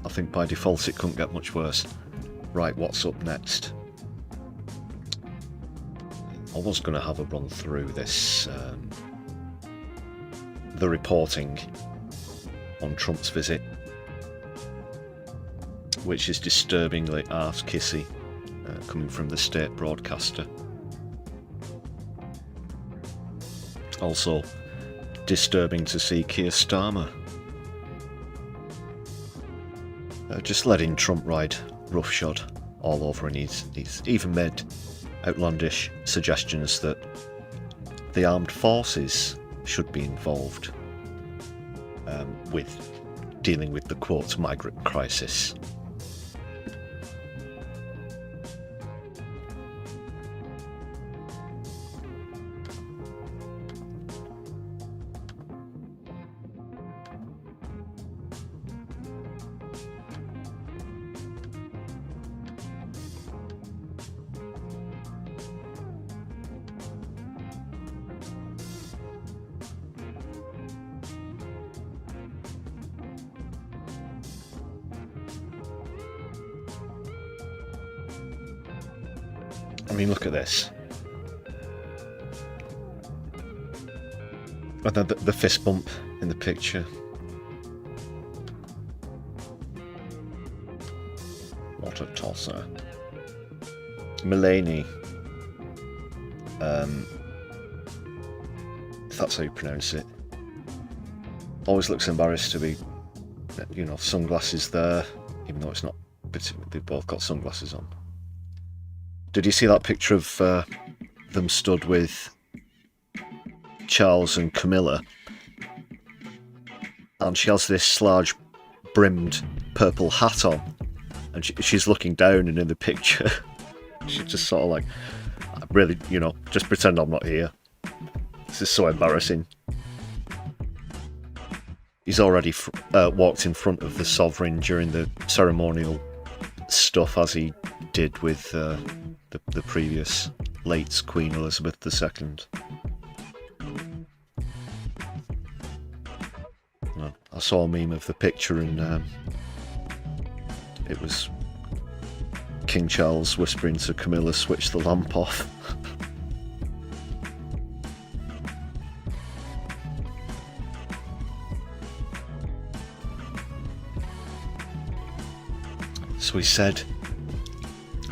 Speaker 1: I think by default it couldn't get much worse. Right, what's up next? I was going to have a run through this, the reporting on Trump's visit, which is disturbingly arse-kissy coming from the state broadcaster. Also, disturbing to see Keir Starmer just letting Trump ride roughshod all over, and he's even made outlandish suggestions that the armed forces should be involved with dealing with the quote migrant crisis. I mean, look at this. And the fist bump in the picture. What a tosser. Mulaney. If that's how you pronounce it. Always looks embarrassed to be, you know, sunglasses there, even though it's not, they've both got sunglasses on. Did you see that picture of them stood with Charles and Camilla? And she has this large brimmed purple hat on, and she's looking down, and in the picture she's just sort of like, really, you know, just pretend I'm not here. This is so embarrassing. He's already walked in front of the sovereign during the ceremonial stuff, as he did with the previous late Queen Elizabeth II. I saw a meme of the picture, and it was King Charles whispering to Camilla, "Switch the lamp off." So he said,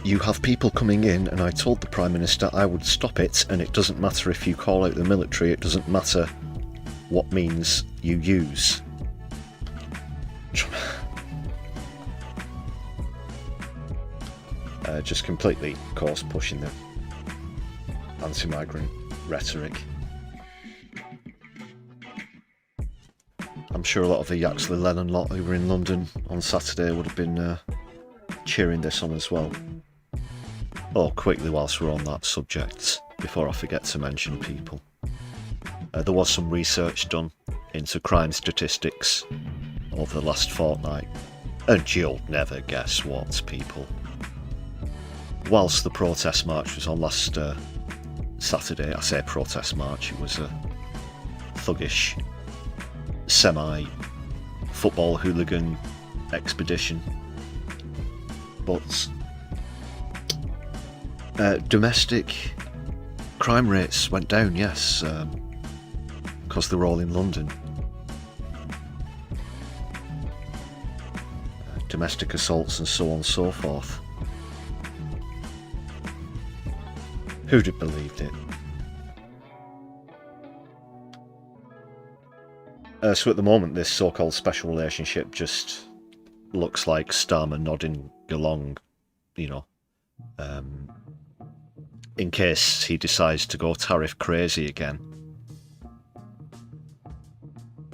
Speaker 1: "You have people coming in, and I told the Prime Minister I would stop it, and it doesn't matter if you call out the military, it doesn't matter what means you use." Just completely, of course, pushing the anti-migrant rhetoric. I'm sure a lot of the Yaxley Lennon lot who were in London on Saturday would have been cheering this on as well. Oh, quickly, whilst we're on that subject, before I forget to mention people, there was some research done into crime statistics over the last fortnight, and you'll never guess what, people. Whilst the protest march was on last Saturday, I say protest march, it was a thuggish, semi-football hooligan expedition, but domestic crime rates went down, yes, because they were all in London. Domestic assaults and so on and so forth. Who'd have believed it? So at the moment, this so-called special relationship just looks like Starmer nodding along, you know, in case he decides to go tariff crazy again.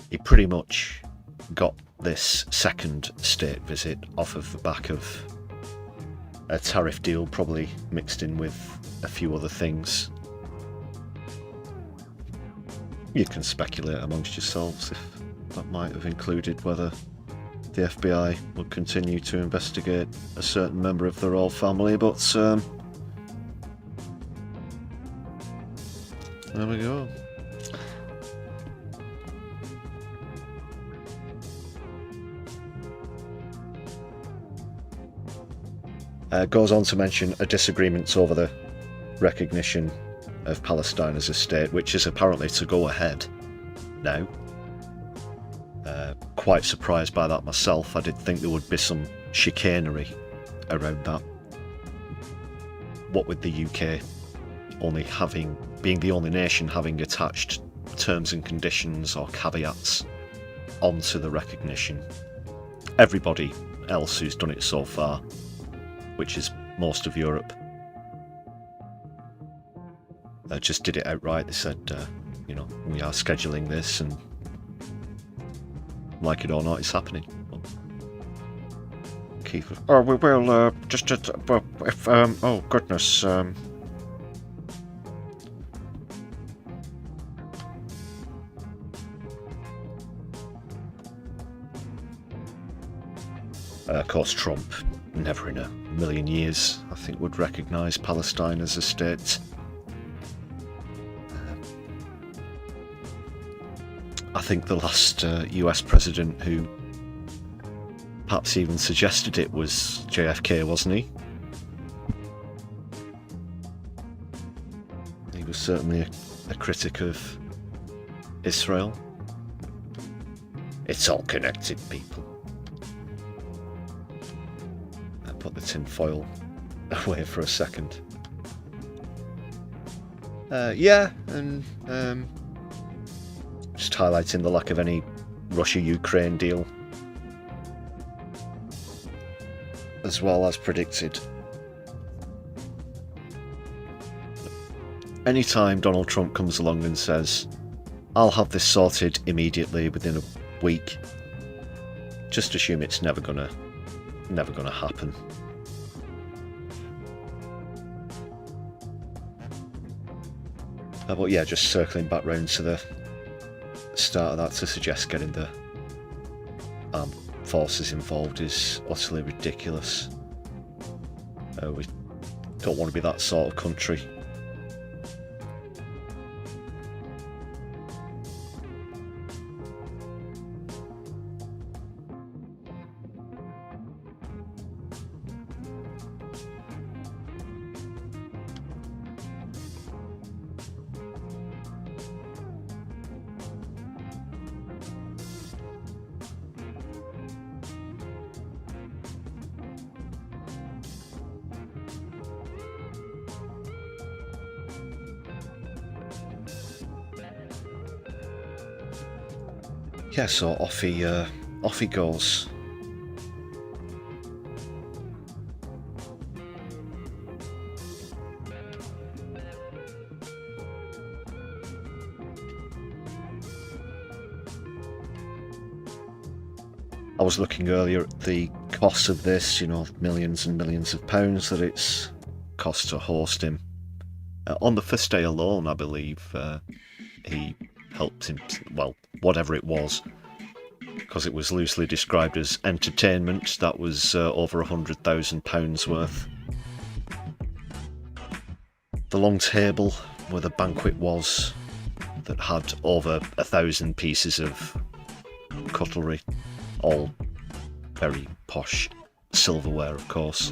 Speaker 1: He pretty much got this second state visit off of the back of a tariff deal, probably mixed in with a few other things. You can speculate amongst yourselves if that might have included whether the FBI will continue to investigate a certain member of the royal family, but there we go. Goes on to mention a disagreement over the recognition of Palestine as a state, which is apparently to go ahead now. Quite surprised by that myself. I did think there would be some chicanery around that. what with the UK being the only nation having attached terms and conditions or caveats onto the recognition, everybody else who's done it so far, which is most of Europe, just did it outright. They said, we are scheduling this, and like it or not, it's happening. Keith, we will oh goodness. Of course, Trump, never in a million years, I think, would recognise Palestine as a state. I think the last US president who perhaps even suggested it was JFK, wasn't he? He was certainly a critic of Israel. It's all connected, people. I put the tin foil away for a second. And just highlighting the lack of any Russia-Ukraine deal, as well as predicted. Anytime Donald Trump comes along and says, I'll have this sorted immediately within a week, just assume it's never gonna happen. But yeah, just circling back round to the start of that, to suggest getting the armed forces involved is utterly ridiculous. We don't want to be that sort of country. Yeah, so off he goes. I was looking earlier at the cost of this, millions and millions of pounds that it's cost to host him. On the first day alone, I believe, he helped him, well, whatever it was, because it was loosely described as entertainment. That was over £100,000 worth. The long table where the banquet was, that had over 1,000 pieces of cutlery, all very posh silverware, of course,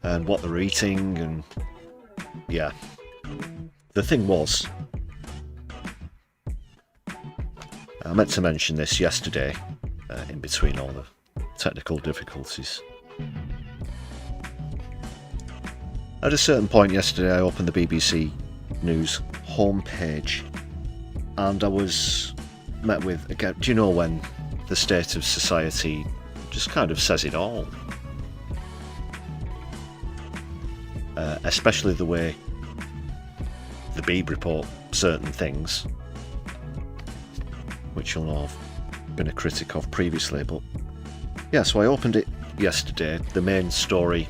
Speaker 1: and what they're eating, and yeah, the thing was, I meant to mention this yesterday, in between all the technical difficulties. At a certain point yesterday, I opened the BBC News homepage, and I was met with, again, do you know when the state of society just kind of says it all? Especially the way the Beeb report certain things, which you'll know I've been a critic of previously, but yeah, so I opened it yesterday. The main story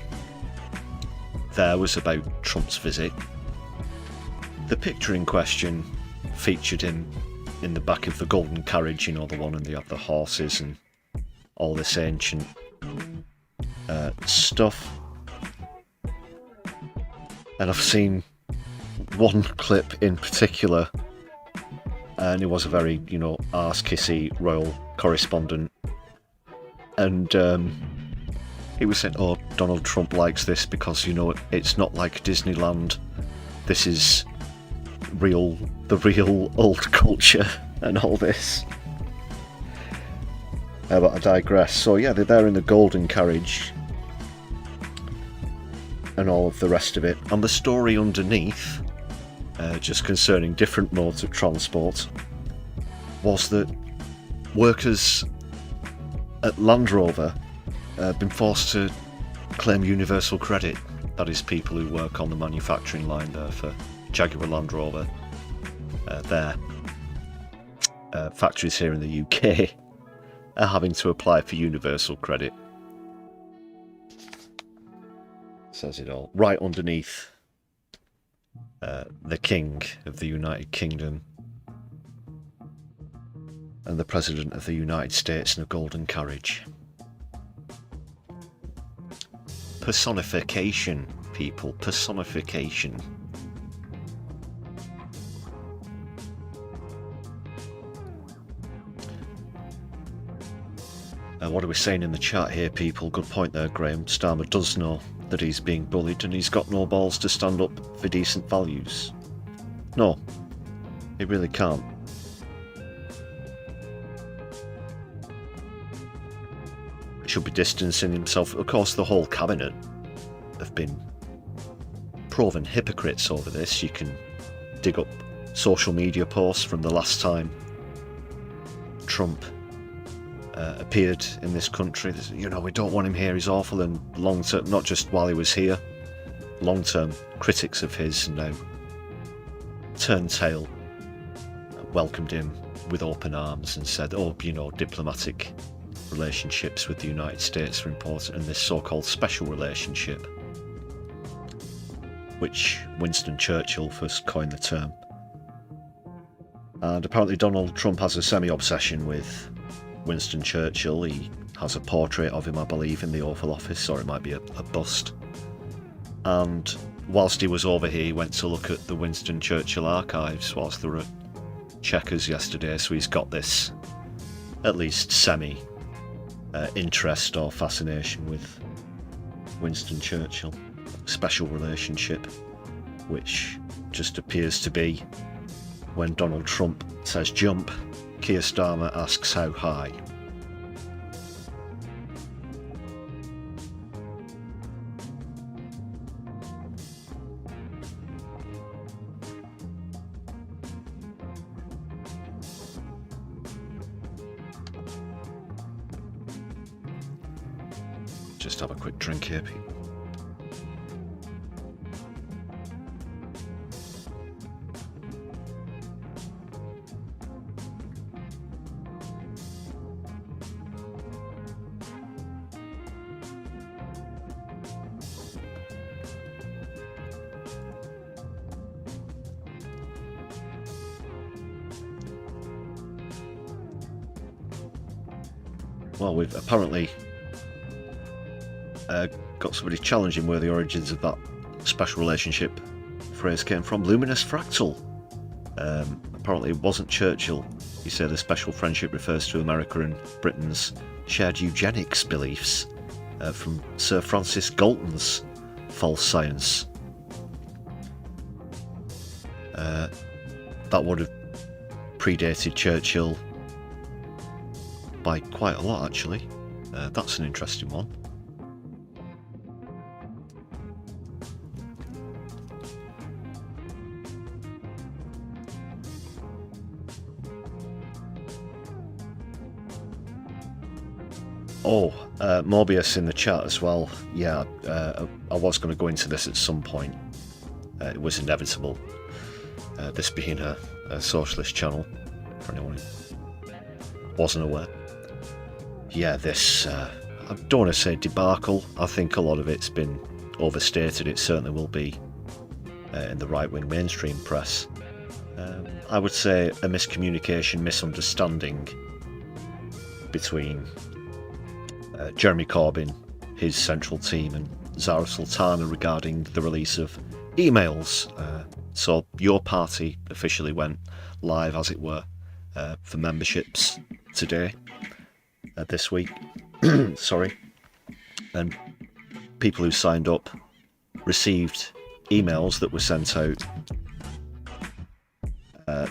Speaker 1: there was about Trump's visit. The picture in question featured him in the back of the golden carriage, the one and they have the horses and all this ancient stuff. And I've seen one clip in particular, and it was a very, arse-kissy royal correspondent, and he was saying, oh, Donald Trump likes this because, it's not like Disneyland, this is the real old culture and all this. But I digress. So yeah, they're there in the golden carriage, and all of the rest of it. And the story underneath, just concerning different modes of transport, was that workers at Land Rover have been forced to claim universal credit. That is, people who work on the manufacturing line there for Jaguar Land Rover. Their factories here in the UK are having to apply for universal credit. Says it all. Right underneath the King of the United Kingdom and the President of the United States in a golden carriage. Personification, people. Personification. What are we saying in the chat here, people? Good point there, Graham. Starmer does know that he's being bullied and he's got no balls to stand up for decent values. No, he really can't. He should be distancing himself. Of course, the whole cabinet have been proven hypocrites over this. You can dig up social media posts from the last time Trump appeared in this country. You know, we don't want him here, he's awful, and long-term, not just while he was here, long-term critics of his now turned tail, welcomed him with open arms and said, oh, you know, diplomatic relationships with the United States are important, and this so-called special relationship, which Winston Churchill first coined the term. And apparently Donald Trump has a semi-obsession with Winston Churchill. He has a portrait of him, I believe, in the Oval Office, or it might be a bust. And whilst he was over here, he went to look at the Winston Churchill archives whilst they were at Chequers yesterday, so he's got this, at least semi, interest or fascination with Winston Churchill. Special relationship, which just appears to be, when Donald Trump says jump, Keir Starmer asks how high. Just have a quick drink here, people. Well, we've apparently got somebody challenging where the origins of that special relationship phrase came from. Luminous Fractal. Apparently it wasn't Churchill. He said a special friendship refers to America and Britain's shared eugenics beliefs, from Sir Francis Galton's false science. That would have predated Churchill by quite a lot, actually. That's an interesting one. Oh, Morbius in the chat as well. Yeah, I was going to go into this at some point. It was inevitable. This being a socialist channel, for anyone who wasn't aware. Yeah, this, I don't want to say debacle. I think a lot of it's been overstated. It certainly will be in the right-wing mainstream press. I would say a miscommunication, misunderstanding between Jeremy Corbyn, his central team, and Zara Sultana regarding the release of emails. So your party officially went live, as it were, for memberships today, this week. Sorry. And people who signed up received emails that were sent out.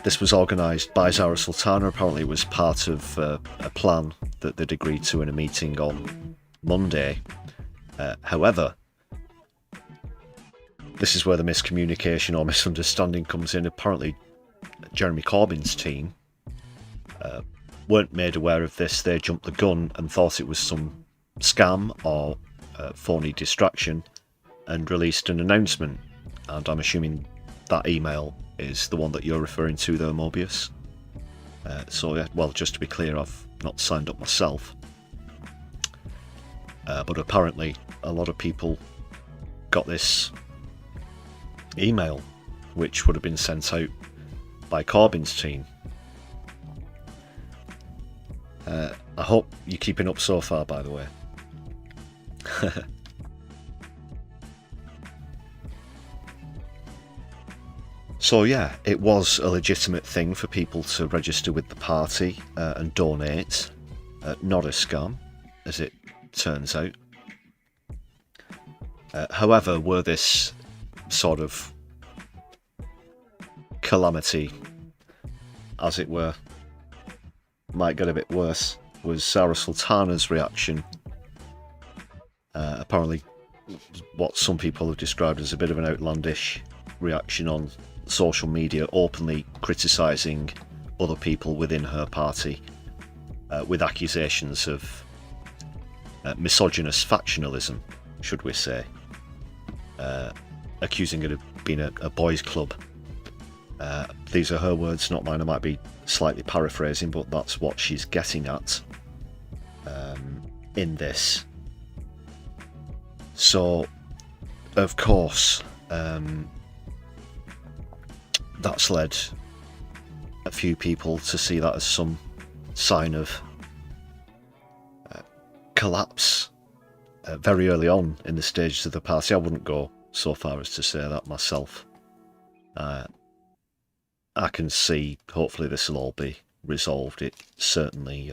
Speaker 1: This was organised by Zara Sultana. Apparently it was part of a plan that they'd agreed to in a meeting on Monday. However, this is where the miscommunication or misunderstanding comes in. Apparently, Jeremy Corbyn's team weren't made aware of this. They jumped the gun and thought it was some scam or phony distraction and released an announcement. And I'm assuming that email is the one that you're referring to there, Mobius. So, yeah, well, just to be clear, I've not signed up myself. But apparently, a lot of people got this email, which would have been sent out by Corbyn's team. I hope you're keeping up so far, by the way. So yeah, it was a legitimate thing for people to register with the party and donate. Not a scam, as it turns out. However, were this sort of calamity, as it were, might get a bit worse, was Sarah Sultana's reaction. Apparently, what some people have described as a bit of an outlandish reaction on social media, openly criticising other people within her party with accusations of misogynist factionalism, should we say, accusing it of being a boys' club. These are her words, not mine. I might be slightly paraphrasing, but that's what she's getting at in this. So, of course, that's led a few people to see that as some sign of collapse very early on in the stages of the party. I wouldn't go so far as to say that myself. I can see, hopefully this will all be resolved. It certainly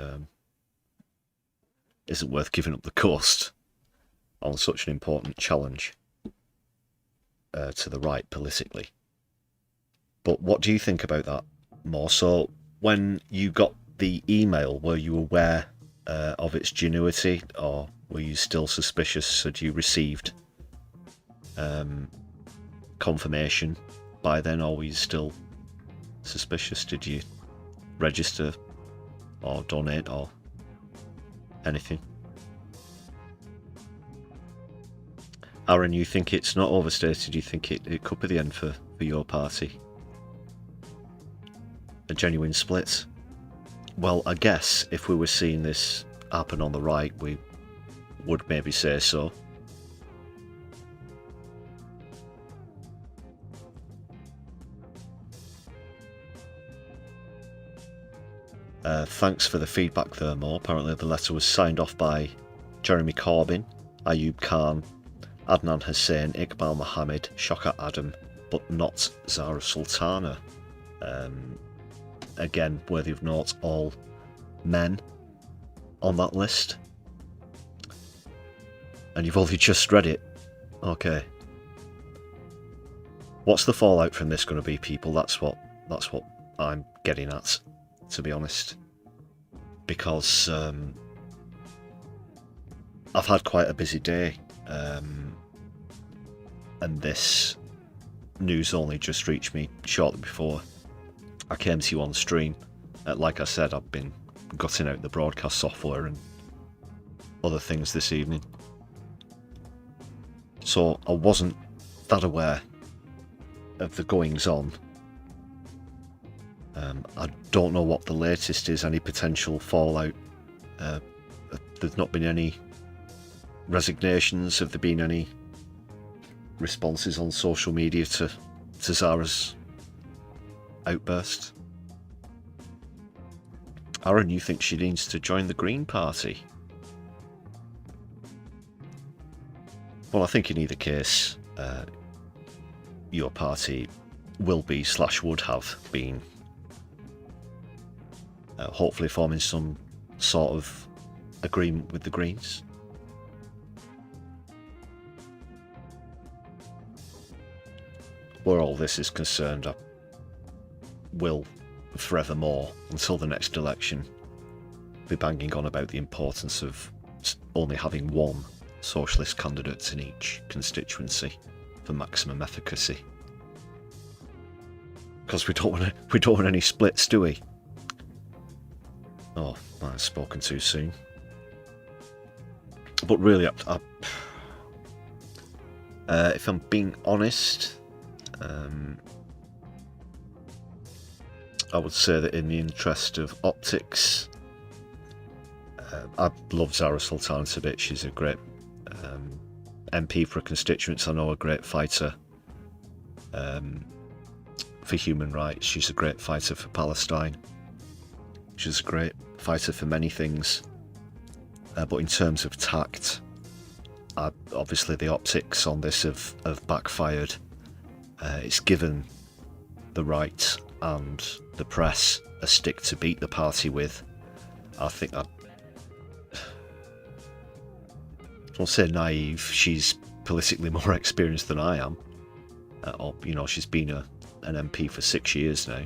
Speaker 1: isn't worth giving up the ghost on such an important challenge to the right politically. But what do you think about that more? So when you got the email, were you aware of its genuity, or were you still suspicious? Had you received confirmation by then, or were you still suspicious? Did you register or donate or anything? Aaron, you think it's not overstated? You think it could be the end for your party? A genuine split? Well, I guess if we were seeing this happen on the right, we would maybe say so. Thanks for the feedback there, Mo. Apparently the letter was signed off by Jeremy Corbyn, Ayub Khan, Adnan Hussain, Iqbal Mohammed, Shokat Adam, but not Zara Sultana. Again, worthy of note, all men on that list. And you've only just read it. Okay. What's the fallout from this going to be, people? That's what I'm getting at, to be honest. Because I've had quite a busy day, and this news only just reached me shortly before I came to you on stream. Like I said, I've been gutting out the broadcast software and other things this evening. So I wasn't that aware of the goings on. I don't know what the latest is, any potential fallout. There's not been any resignations. Have there been any responses on social media to Zara's outburst? Aaron, you think she needs to join the Green Party? Well, I think in either case, your party will be / would have been hopefully forming some sort of agreement with the Greens. Where all this is concerned, I will forevermore, until the next election, be banging on about the importance of only having one socialist candidate in each constituency. for maximum efficacy. Because we don't want any splits, do we? Oh, I've spoken too soon. But really, if I'm being honest, I would say that in the interest of optics, I love Zara Sultanas a bit. She's a great MP for her constituents. I know, a great fighter for human rights. She's a great fighter for Palestine. She's a great fighter for many things. But in terms of tact, obviously the optics on this have backfired. It's given the right and the press a stick to beat the party with. I think I don't say naive. She's politically more experienced than I am. You know, she's been an MP for 6 years now.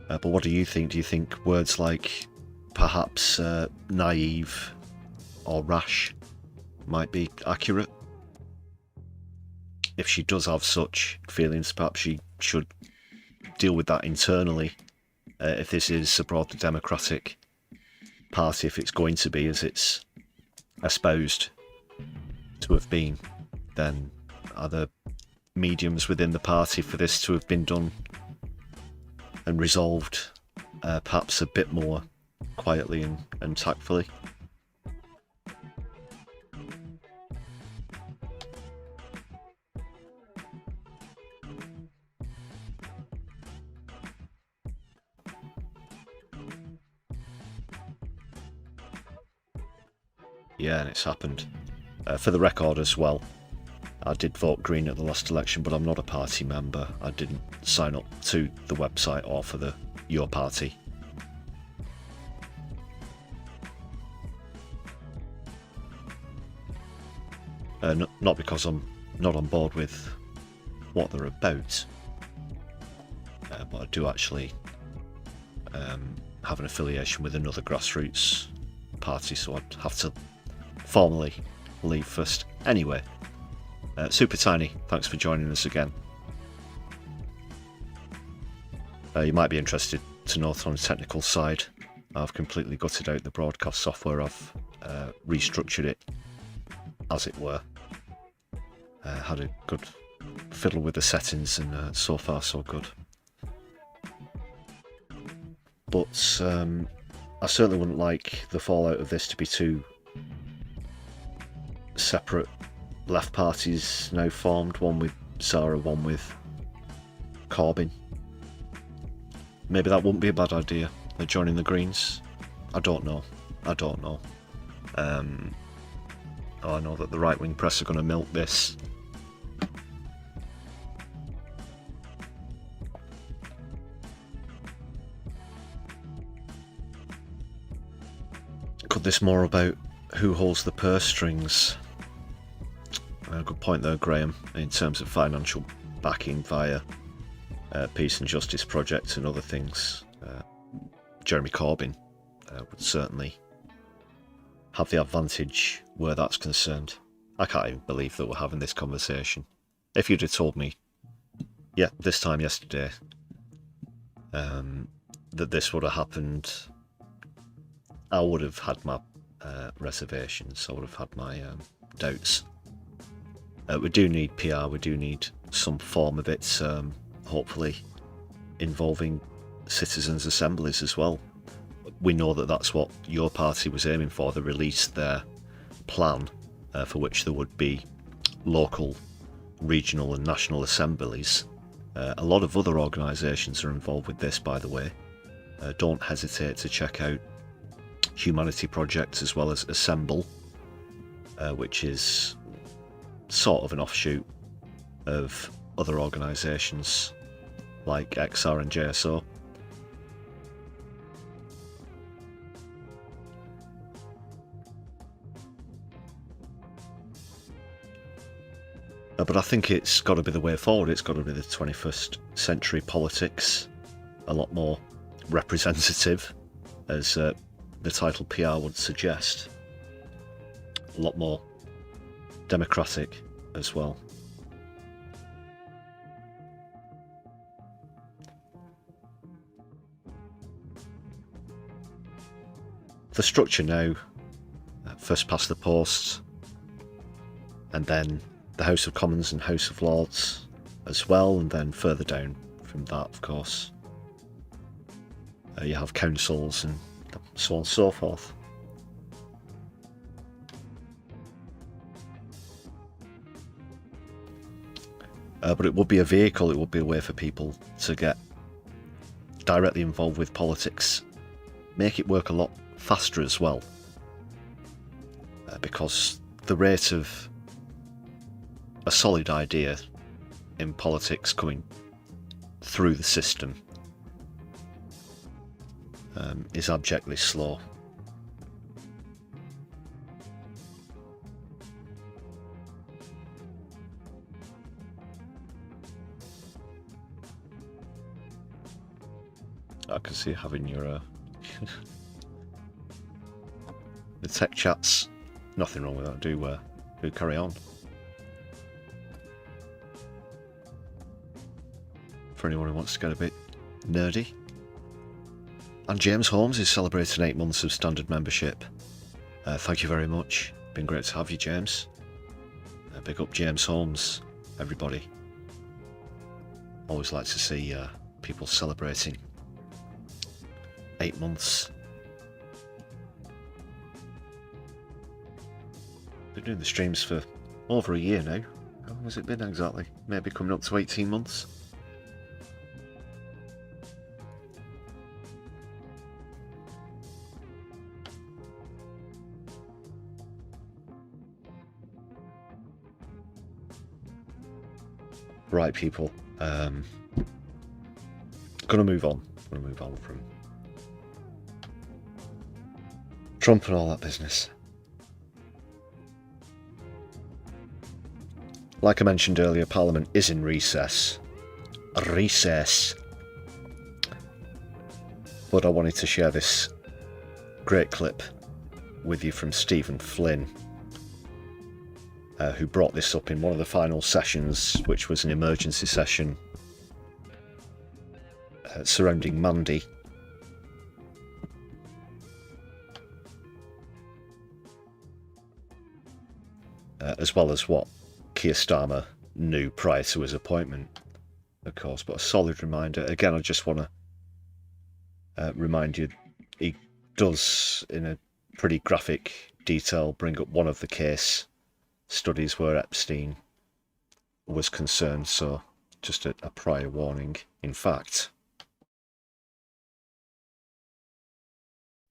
Speaker 1: But what do you think? Do you think words like perhaps naive or rash might be accurate? If she does have such feelings, perhaps she should deal with that internally. If this is a broadly democratic party, if it's going to be as it's espoused to have been, then are there mediums within the party for this to have been done and resolved perhaps a bit more quietly and tactfully? Yeah, and it's happened. For the record as well, I did vote Green at the last election, but I'm not a party member. I didn't sign up to the website or for your party. Not because I'm not on board with what they're about, but I do actually have an affiliation with another grassroots party, so I'd have to formally leave first. Anyway, Super Tiny, thanks for joining us again. You might be interested to know that on the technical side, I've completely gutted out the broadcast software. I've restructured it, as it were. Had a good fiddle with the settings, and so far so good. But I certainly wouldn't like the fallout of this to be too separate left parties now formed, one with Zara, one with Corbyn. Maybe that wouldn't be a bad idea. They're joining the Greens. I don't know. I know that the right-wing press are going to milk this. Could this more about who holds the purse strings? Good point there, Graham, in terms of financial backing via Peace and Justice Project and other things. Jeremy Corbyn would certainly have the advantage where that's concerned. I can't even believe that we're having this conversation. If you'd have told me, yeah, this time yesterday, that this would have happened, I would have had my reservations. I would have had my doubts. We do need PR, we do need some form of it, hopefully involving citizens' assemblies as well. We know that that's what your party was aiming for. They released their plan for which there would be local, regional and national assemblies. A lot of other organisations are involved with this, by the way. Don't hesitate to check out Humanity Project as well as Assemble, which is sort of an offshoot of other organisations like XR and JSO. But I think it's got to be the way forward. It's got to be the 21st century politics, a lot more representative, as the title PR would suggest. a lot more democratic as well. The structure now, first past the post, and then the House of Commons and House of Lords as well, and then further down from that, of course, you have councils and so on and so forth. But it would be a vehicle, it would be a way for people to get directly involved with politics, make it work a lot faster as well, because the rate of a solid idea in politics coming through the system is abjectly slow. I can see having your the tech chats. Nothing wrong with that. Do carry on. For anyone who wants to get a bit nerdy. And James Holmes is celebrating 8 months of standard membership. Thank you very much. Been great to have you, James. Big up James Holmes, everybody. Always like to see people celebrating 8 months. Been doing the streams for over a year now. How long has it been exactly? Maybe coming up to 18 months. Right, people. Gonna move on. Gonna move on from Trump and all that business. Like I mentioned earlier, Parliament is in recess. Recess. But I wanted to share this great clip with you from Stephen Flynn, who brought this up in one of the final sessions, which was an emergency session surrounding Mandy. As well as what Keir Starmer knew prior to his appointment, of course. But a solid reminder. Again, I just want to remind you, he does, in a pretty graphic detail, bring up one of the case studies where Epstein was concerned, so just a prior warning. In fact,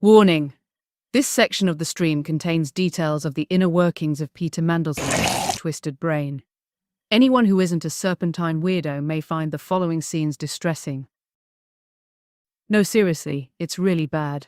Speaker 13: warning. This section of the stream contains details of the inner workings of Peter Mandelson's twisted brain. Anyone who isn't a serpentine weirdo may find the following scenes distressing. No, seriously, it's really bad.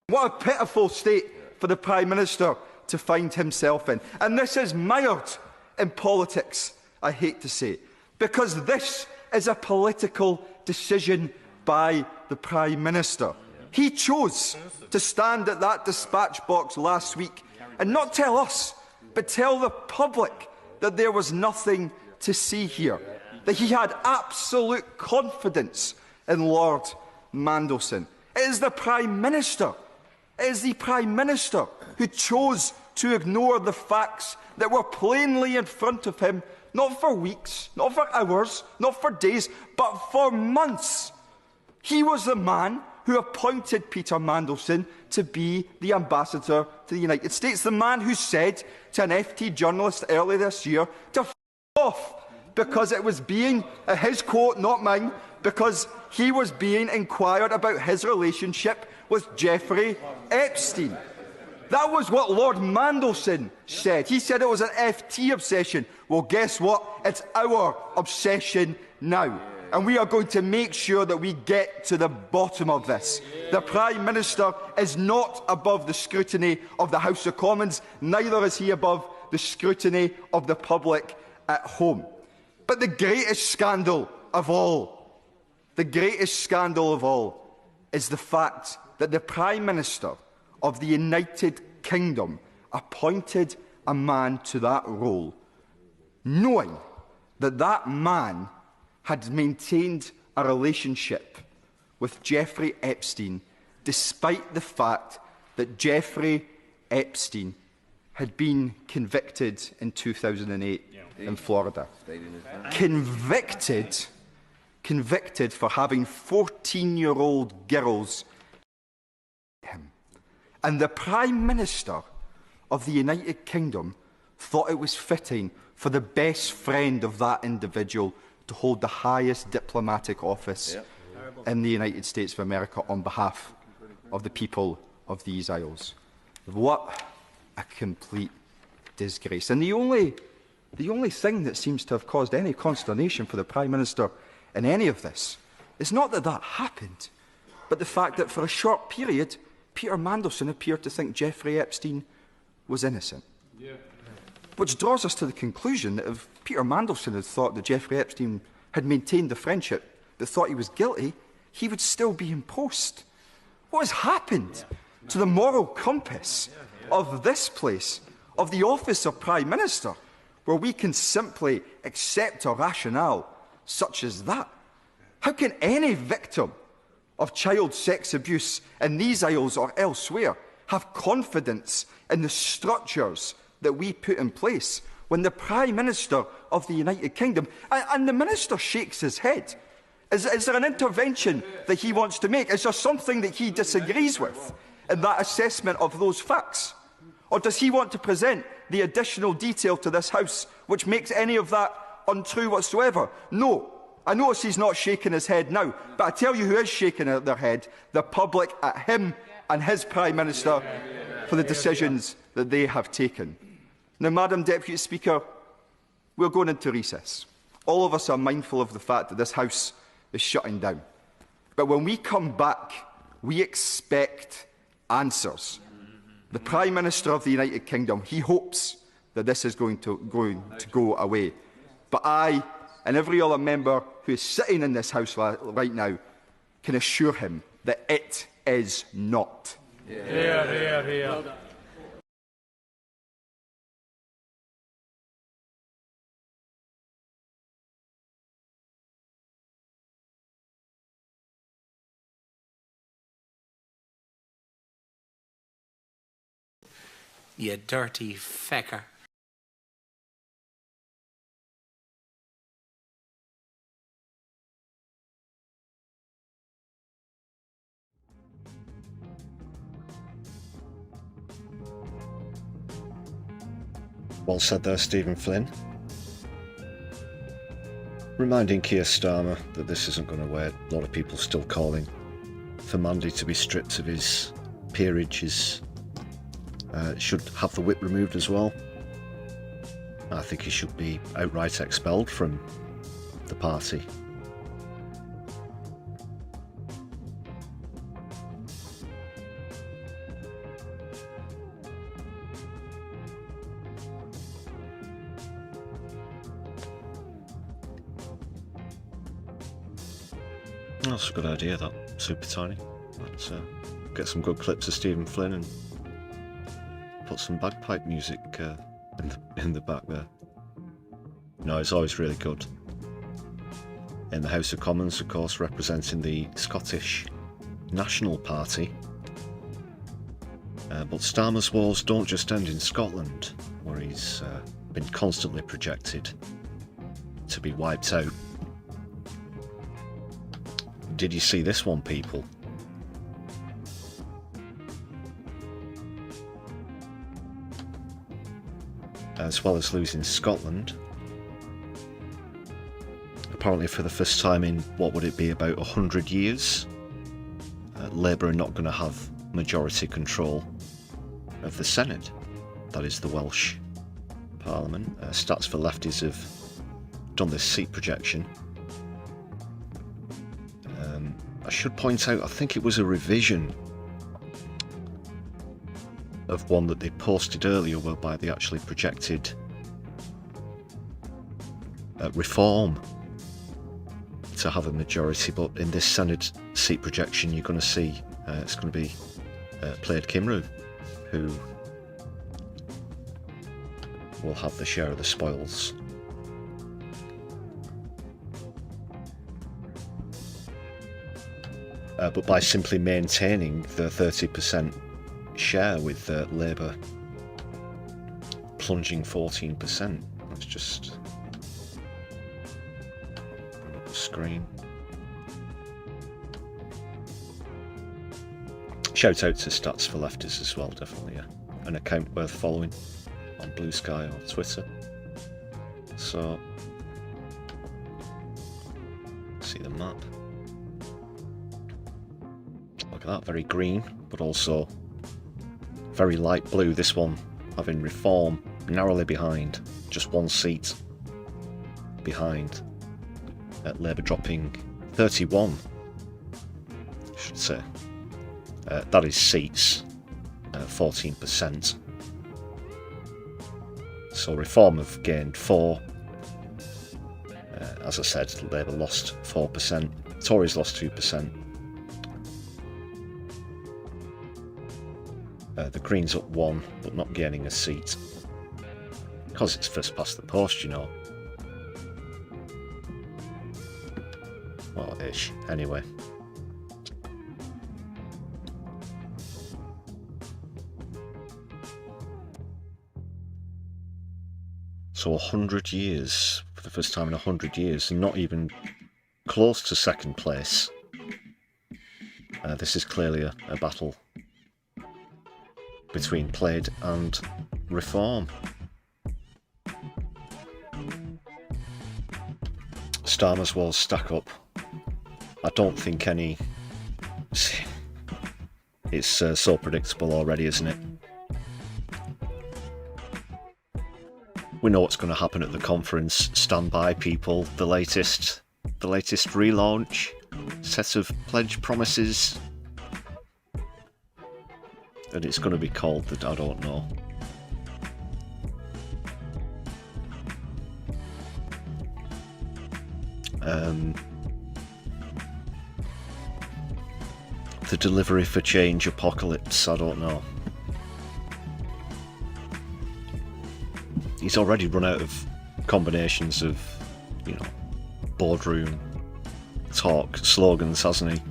Speaker 14: What a pitiful state for the Prime Minister to find himself in. And this is mired in politics, I hate to say, because this is a political decision by the Prime Minister. He chose to stand at that dispatch box last week and not tell us, but tell the public that there was nothing to see here, that he had absolute confidence in Lord Mandelson. It is the Prime Minister. It is the Prime Minister who chose to ignore the facts that were plainly in front of him, not for weeks, not for hours, not for days, but for months. He was the man who appointed Peter Mandelson to be the ambassador to the United States, the man who said to an FT journalist earlier this year to f*** off because it was being, his quote, not mine, because he was being inquired about his relationship with Jeffrey Epstein. That was what Lord Mandelson said. He said it was an FT obsession. Well, guess what? It's our obsession now. And we are going to make sure that we get to the bottom of this. The Prime Minister is not above the scrutiny of the House of Commons, neither is he above the scrutiny of the public at home. But the greatest scandal of all, is the fact that the Prime Minister of the United Kingdom appointed a man to that role, knowing that that man had maintained a relationship with Jeffrey Epstein, despite the fact that Jeffrey Epstein had been convicted in 2008 in Florida. Convicted for having 14-year-old girls. And the Prime Minister of the United Kingdom thought it was fitting for the best friend of that individual to hold the highest diplomatic office in the United States of America on behalf of the people of these isles. What a complete disgrace. And the only thing that seems to have caused any consternation for the Prime Minister in any of this is not that that happened, but the fact that for a short period, Peter Mandelson appeared to think Jeffrey Epstein was innocent. Which draws us to the conclusion that if Peter Mandelson had thought that Jeffrey Epstein had maintained the friendship but thought he was guilty, he would still be in post. What has happened to the moral compass of this place, of the office of Prime Minister, where we can simply accept a rationale such as that? How can any victim of child sex abuse in these isles or elsewhere have confidence in the structures that we put in place when the Prime Minister of the United Kingdom, and the Minister shakes his head? Is there an intervention that he wants to make? Is there something that he disagrees with in that assessment of those facts? Or does he want to present the additional detail to this House which makes any of that untrue whatsoever? No. I notice he's not shaking his head now, but I tell you who is shaking their head: the public at him and his Prime Minister for the decisions that they have taken. Now, Madam Deputy Speaker, we're going into recess. All of us are mindful of the fact that this House is shutting down. But when we come back, we expect answers. The Prime Minister of the United Kingdom, he hopes that this is going to go away. But I and every other member who is sitting in this House right now can assure him that it is not.
Speaker 2: Hear, hear, hear. Well done.
Speaker 15: You dirty fecker.
Speaker 1: Well said there, Stephen Flynn. Reminding Keir Starmer that this isn't going away. A lot of people still calling for Mandy to be stripped of his peerage. Should have the whip removed as well. I think he should be outright expelled from the party. That's a good idea, that Super Tiny. Let's get some good clips of Stephen Flynn and put some bagpipe music in the back there. No, it's always really good. In the House of Commons, of course, representing the Scottish National Party. But Starmer's wars don't just end in Scotland, where he's been constantly projected to be wiped out. Did you see this one, people? As well as losing Scotland, apparently for the first time in, what would it be, about 100 years, Labour are not going to have majority control of the Senate. That is the Welsh Parliament. Stats for Lefties have done this seat projection. I should point out, I think it was a revision of one that they posted earlier, whereby they actually projected reform to have a majority, but in this Senate seat projection, you're going to see it's going to be Plaid Cymru who will have the share of the spoils. But by simply maintaining the 30% share with Labour plunging 14%, let's just bring up the screen. Shout out to Stats for Lefties as well, definitely an account worth following on Blue Sky or Twitter. So, see the map. Look at that, very green, but also very light blue. This one having Reform narrowly behind, just one seat behind. Labour dropping 31, I should say. That is seats, 14%. So Reform have gained 4. As I said, Labour lost 4%. Tories lost 2%. The Greens up 1, but not gaining a seat. Because it's first past the post, you know. Well, ish. Anyway. So 100 years, for the first time in 100 years, and not even close to second place. This is clearly a battle between Plaid and Reform. Starmer's walls stack up. I don't think any... It's so predictable already, isn't it? We know what's going to happen at the conference. Stand by, people. The latest relaunch, set of pledge promises, and it's going to be called the I don't know. The delivery for change apocalypse. I don't know. He's already run out of combinations of, you know, boardroom talk slogans, hasn't he?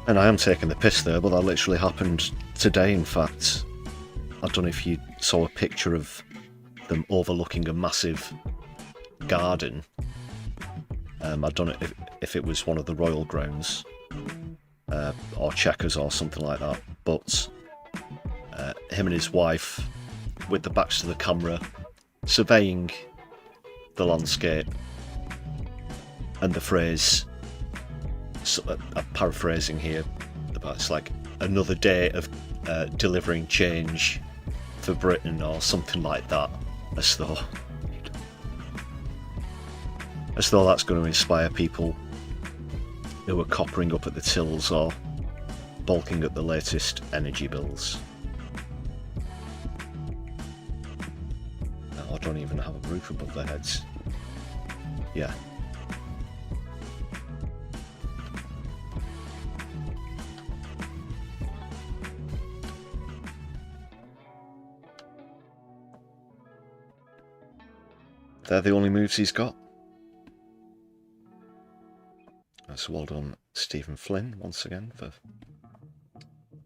Speaker 1: And I am taking the piss there, but that literally happened today, in fact. I don't know if you saw a picture of them overlooking a massive garden. I don't know if it was one of the royal grounds. Or Chequers or something like that, but him and his wife with the backs to the camera surveying the landscape, and the phrase, I'm paraphrasing here, but it's like another day of delivering change for Britain or something like that, as though that's going to inspire people who are coppering up at the tills or balking at the latest energy bills. Or don't even have a roof above their heads. Yeah. They're the only moves he's got. So well done, Stephen Flynn, once again, for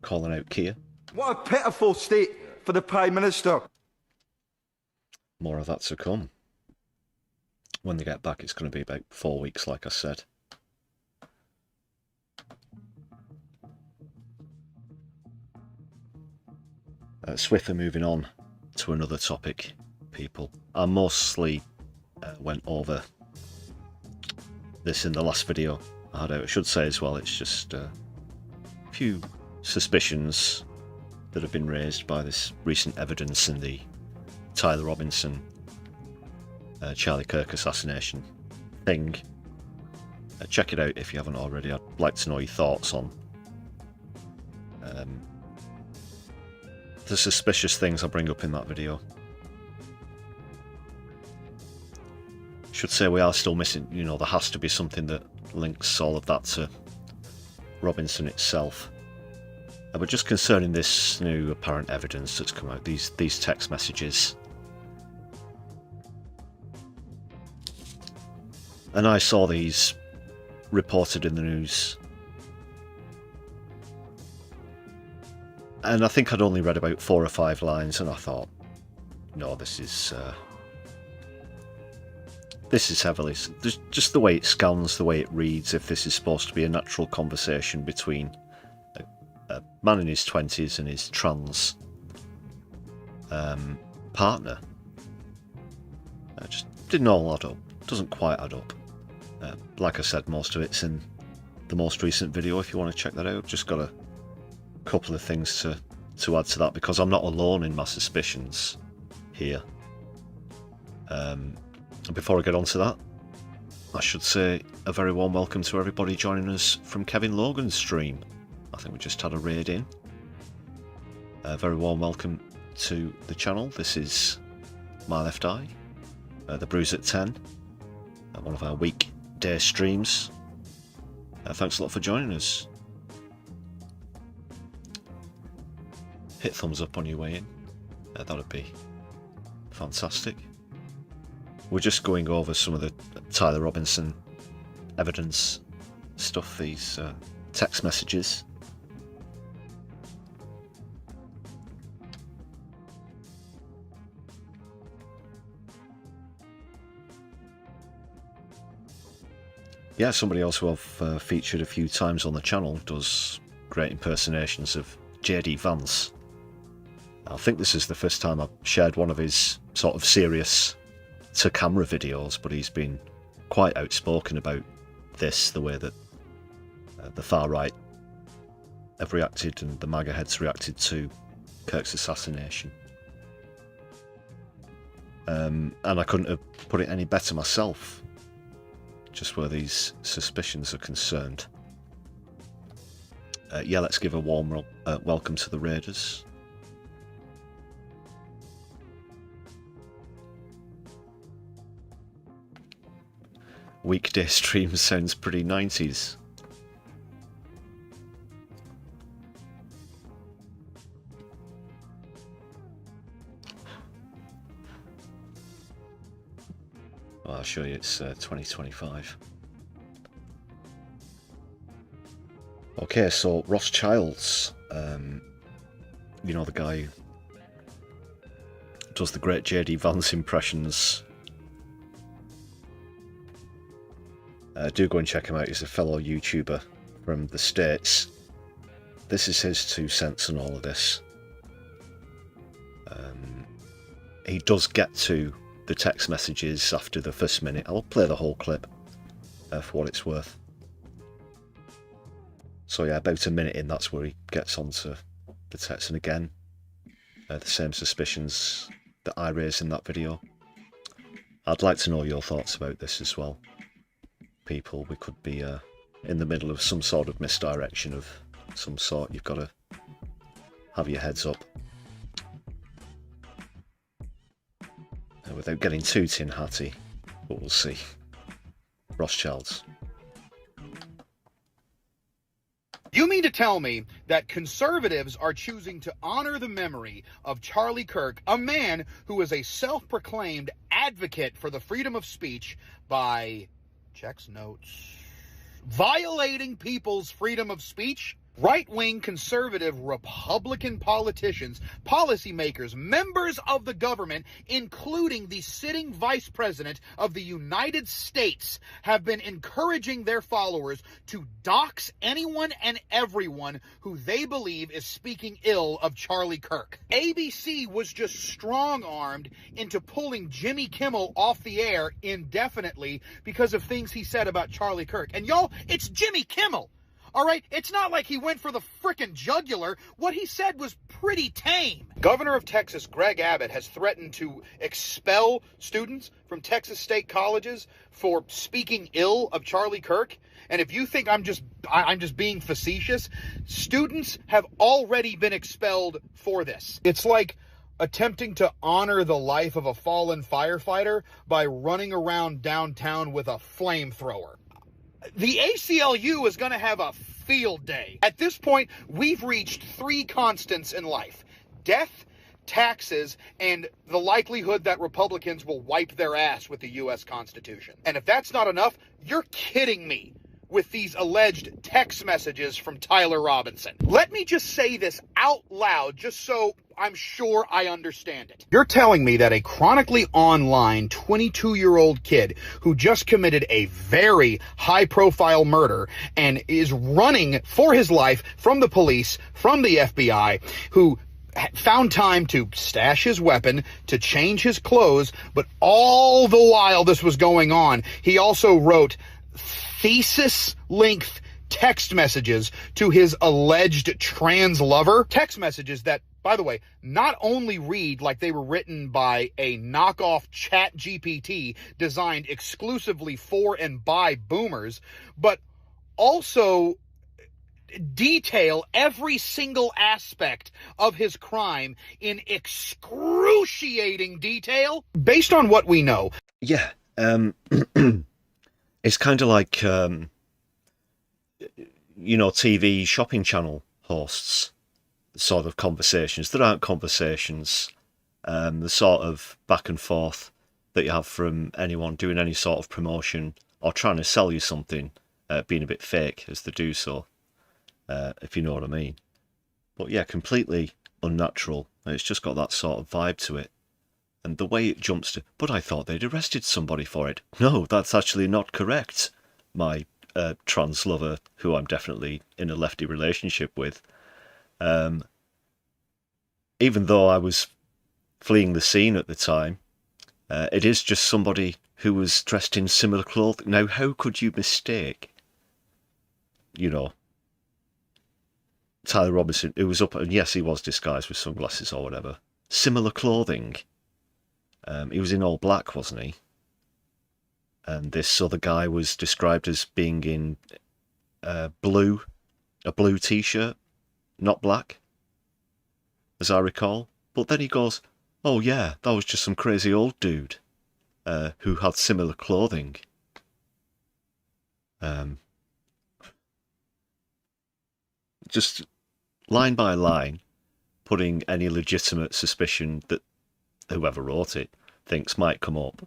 Speaker 1: calling out Keir.
Speaker 14: What a pitiful state for the Prime Minister.
Speaker 1: More of that to come. When they get back, it's going to be about 4 weeks, like I said. Swiffer moving on to another topic, people. I mostly went over this in the last video I had out. I should say as well, it's just a few suspicions that have been raised by this recent evidence in the Tyler Robinson Charlie Kirk assassination thing. Check it out if you haven't already. I'd like to know your thoughts on the suspicious things I bring up in that video. Should say we are still missing, you know, there has to be something that links all of that to Robinson itself. But just concerning this new apparent evidence that's come out, these text messages. And I saw these reported in the news. And I think I'd only read about 4 or 5 lines, and I thought, no, this is heavily, just the way it scans, the way it reads, if this is supposed to be a natural conversation between a man in his 20s and his trans partner. I just didn't all add up. Doesn't quite add up. Like I said, most of it's in the most recent video if you want to check that out. Just got a couple of things to add to that, because I'm not alone in my suspicions here. Before I get on to that, I should say a very warm welcome to everybody joining us from Kevin Logan's stream. I think we just had a raid in. A very warm welcome to the channel. This is my left eye, the Brews at 10, one of our weekday streams. Thanks a lot for joining us. Hit thumbs up on your way in. That would be fantastic. We're just going over some of the Tyler Robinson evidence stuff, these text messages. Yeah, somebody else who I've featured a few times on the channel does great impersonations of J.D. Vance. I think this is the first time I've shared one of his sort of serious to camera videos, but he's been quite outspoken about this, the way that the far right have reacted and the MAGA heads reacted to Kirk's assassination. And I couldn't have put it any better myself, just where these suspicions are concerned. Yeah, let's give a warm welcome to the Raiders. Weekday stream sounds pretty 90s. Well, I'll show you it's 2025. Okay, so Rothschilds, you know, the guy who does the great J.D. Vance impressions. Do go and check him out. He's a fellow YouTuber from the States. This is his 2 cents on all of this. He does get to the text messages after the first minute. I'll play the whole clip for what it's worth. So yeah, about a minute in, that's where he gets onto the text. And again, the same suspicions that I raised in that video. I'd like to know your thoughts about this as well. People, we could be in the middle of some sort of misdirection of some sort. You've got to have your heads up. Without getting too tin hatty, but we'll see. Rothschilds.
Speaker 15: You mean to tell me that conservatives are choosing to honor the memory of Charlie Kirk, a man who is a self-proclaimed advocate for the freedom of speech, by, checks notes, violating people's freedom of speech? Right-wing conservative Republican politicians, policymakers, members of the government, including the sitting vice president of the United States, have been encouraging their followers to dox anyone and everyone who they believe is speaking ill of Charlie Kirk. ABC was just strong-armed into pulling Jimmy Kimmel off the air indefinitely because of things he said about Charlie Kirk. And y'all, it's Jimmy Kimmel. All right, it's not like he went for the frickin' jugular. What he said was pretty tame. Governor of Texas Greg Abbott has threatened to expel students from Texas state colleges for speaking ill of Charlie Kirk. And if you think I'm just being facetious, students have already been expelled for this. It's like attempting to honor the life of a fallen firefighter by running around downtown with a flamethrower. The ACLU is going to have a field day. At this point, we've reached 3 constants in life: death, taxes, and the likelihood that Republicans will wipe their ass with the U.S. Constitution. And if that's not enough, you're kidding me with these alleged text messages from Tyler Robinson. Let me just say this out loud, just so I'm sure I understand it. You're telling me that a chronically online 22-year-old kid who just committed a very high-profile murder and is running for his life from the police, from the FBI, who found time to stash his weapon, to change his clothes, but all the while this was going on, he also wrote thesis-length text messages to his alleged trans lover. Text messages that, by the way, not only read like they were written by a knockoff chat GPT designed exclusively for and by boomers, but also detail every single aspect of his crime in excruciating detail based on what we know.
Speaker 1: Yeah, it's kind of like, TV shopping channel hosts sort of conversations. There aren't conversations, the sort of back and forth that you have from anyone doing any sort of promotion or trying to sell you something, being a bit fake as they do so. If you know what I mean. But yeah, completely unnatural. It's just got that sort of vibe to it. And the way it jumps to, but I thought they'd arrested somebody for it. No, that's actually not correct. My trans lover, who I'm definitely in a lefty relationship with, even though I was fleeing the scene at the time, it is just somebody who was dressed in similar clothing. Now, how could you mistake, Tyler Robinson, who was up, and yes, he was disguised with sunglasses or whatever, similar clothing. He was in all black, wasn't he? And this other guy was described as being in a blue t-shirt, not black, as I recall. But then he goes, oh yeah, that was just some crazy old dude who had similar clothing. Just line by line, putting any legitimate suspicion that whoever wrote it thinks might come up.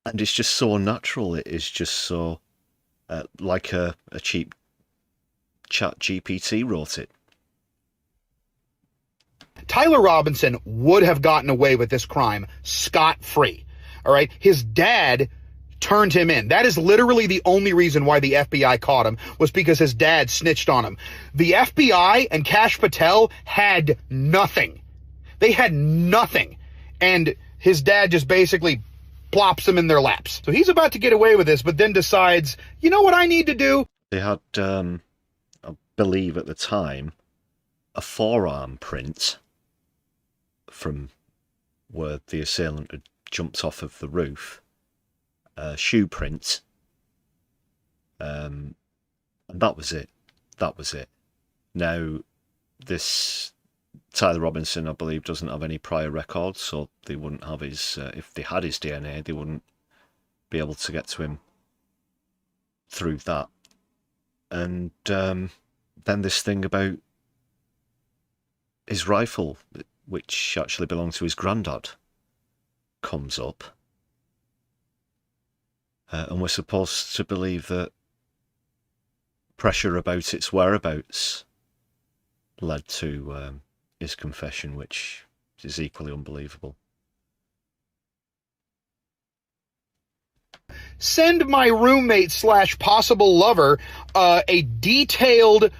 Speaker 1: And it's just so unnatural. It is just so like a cheap chat GPT wrote it.
Speaker 15: Tyler Robinson would have gotten away with this crime scot-free. All right? His dad turned him in. That is literally the only reason why the FBI caught him, was because his dad snitched on him. The FBI and Kash Patel had nothing. They had nothing. And his dad just basically plops them in their laps. So he's about to get away with this, but then decides, you know what I need to do?
Speaker 1: They had, I believe at the time, a forearm print from where the assailant had jumped off of the roof. Shoe print, and that was it. Now, this Tyler Robinson, I believe, doesn't have any prior records, so they wouldn't have his, if they had his DNA, they wouldn't be able to get to him through that. And then this thing about his rifle, which actually belonged to his granddad, comes up. And we're supposed to believe that pressure about its whereabouts led to his confession, which is equally unbelievable.
Speaker 15: Send my roommate / possible lover a detailed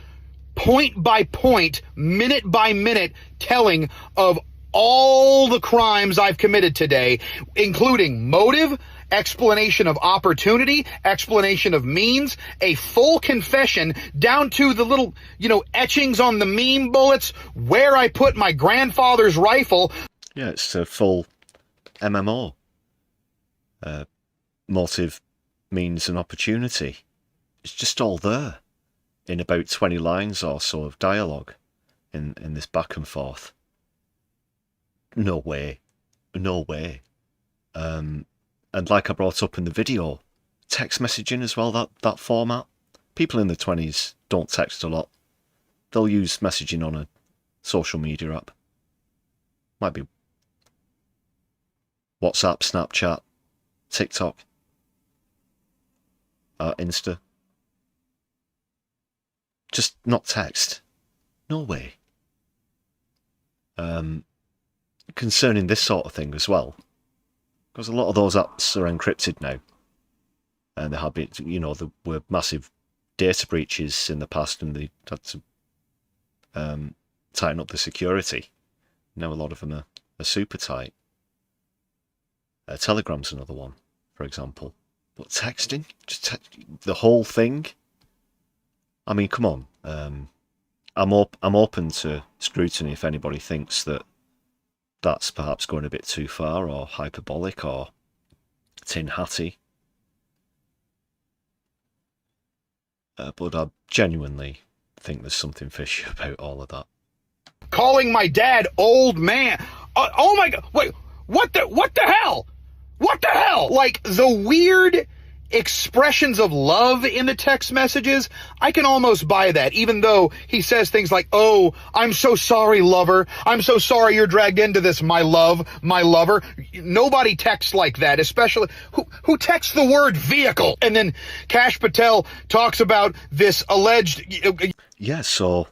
Speaker 15: point-by-point, minute-by-minute telling of all the crimes I've committed today, including motive, explanation of opportunity, explanation of means, a full confession down to the little, etchings on the meme bullets, where I put my grandfather's rifle.
Speaker 1: Yeah, it's a full MMO. motive, means, and opportunity. It's just all there in about 20 lines or so of dialogue in this back and forth. No way. No way. And like I brought up in the video, text messaging as well, that format. People in their 20s don't text a lot. They'll use messaging on a social media app. Might be WhatsApp, Snapchat, TikTok, Insta. Just not text. No way. Concerning this sort of thing as well, because a lot of those apps are encrypted now, and there have been, there were massive data breaches in the past, and they had to tighten up the security. Now a lot of them are super tight. Telegram's another one, for example. But texting, just the whole thing. I mean, come on. I'm open to scrutiny if anybody thinks that that's perhaps going a bit too far, or hyperbolic, or tin-hatty. But I genuinely think there's something fishy about all of that.
Speaker 15: Calling my dad old man. Oh my God. Wait, what the hell? What the hell? Like, the weird expressions of love in the text messages, I can almost buy that, even though he says things like, "Oh, I'm so sorry, lover. I'm so sorry you're dragged into this, my love, my lover." Nobody texts like that, especially who texts the word vehicle. And then Kash Patel talks about this alleged...
Speaker 1: Yeah, so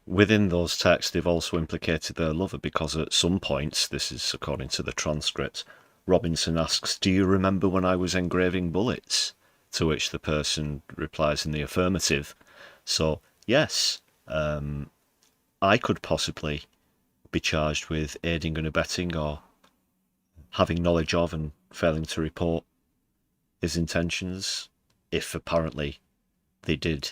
Speaker 1: within those texts, they've also implicated their lover, because at some points, this is according to the transcript, Robinson asks, "Do you remember when I was engraving bullets?" To which the person replies in the affirmative. So, yes, I could possibly be charged with aiding and abetting, or having knowledge of and failing to report his intentions, if apparently they did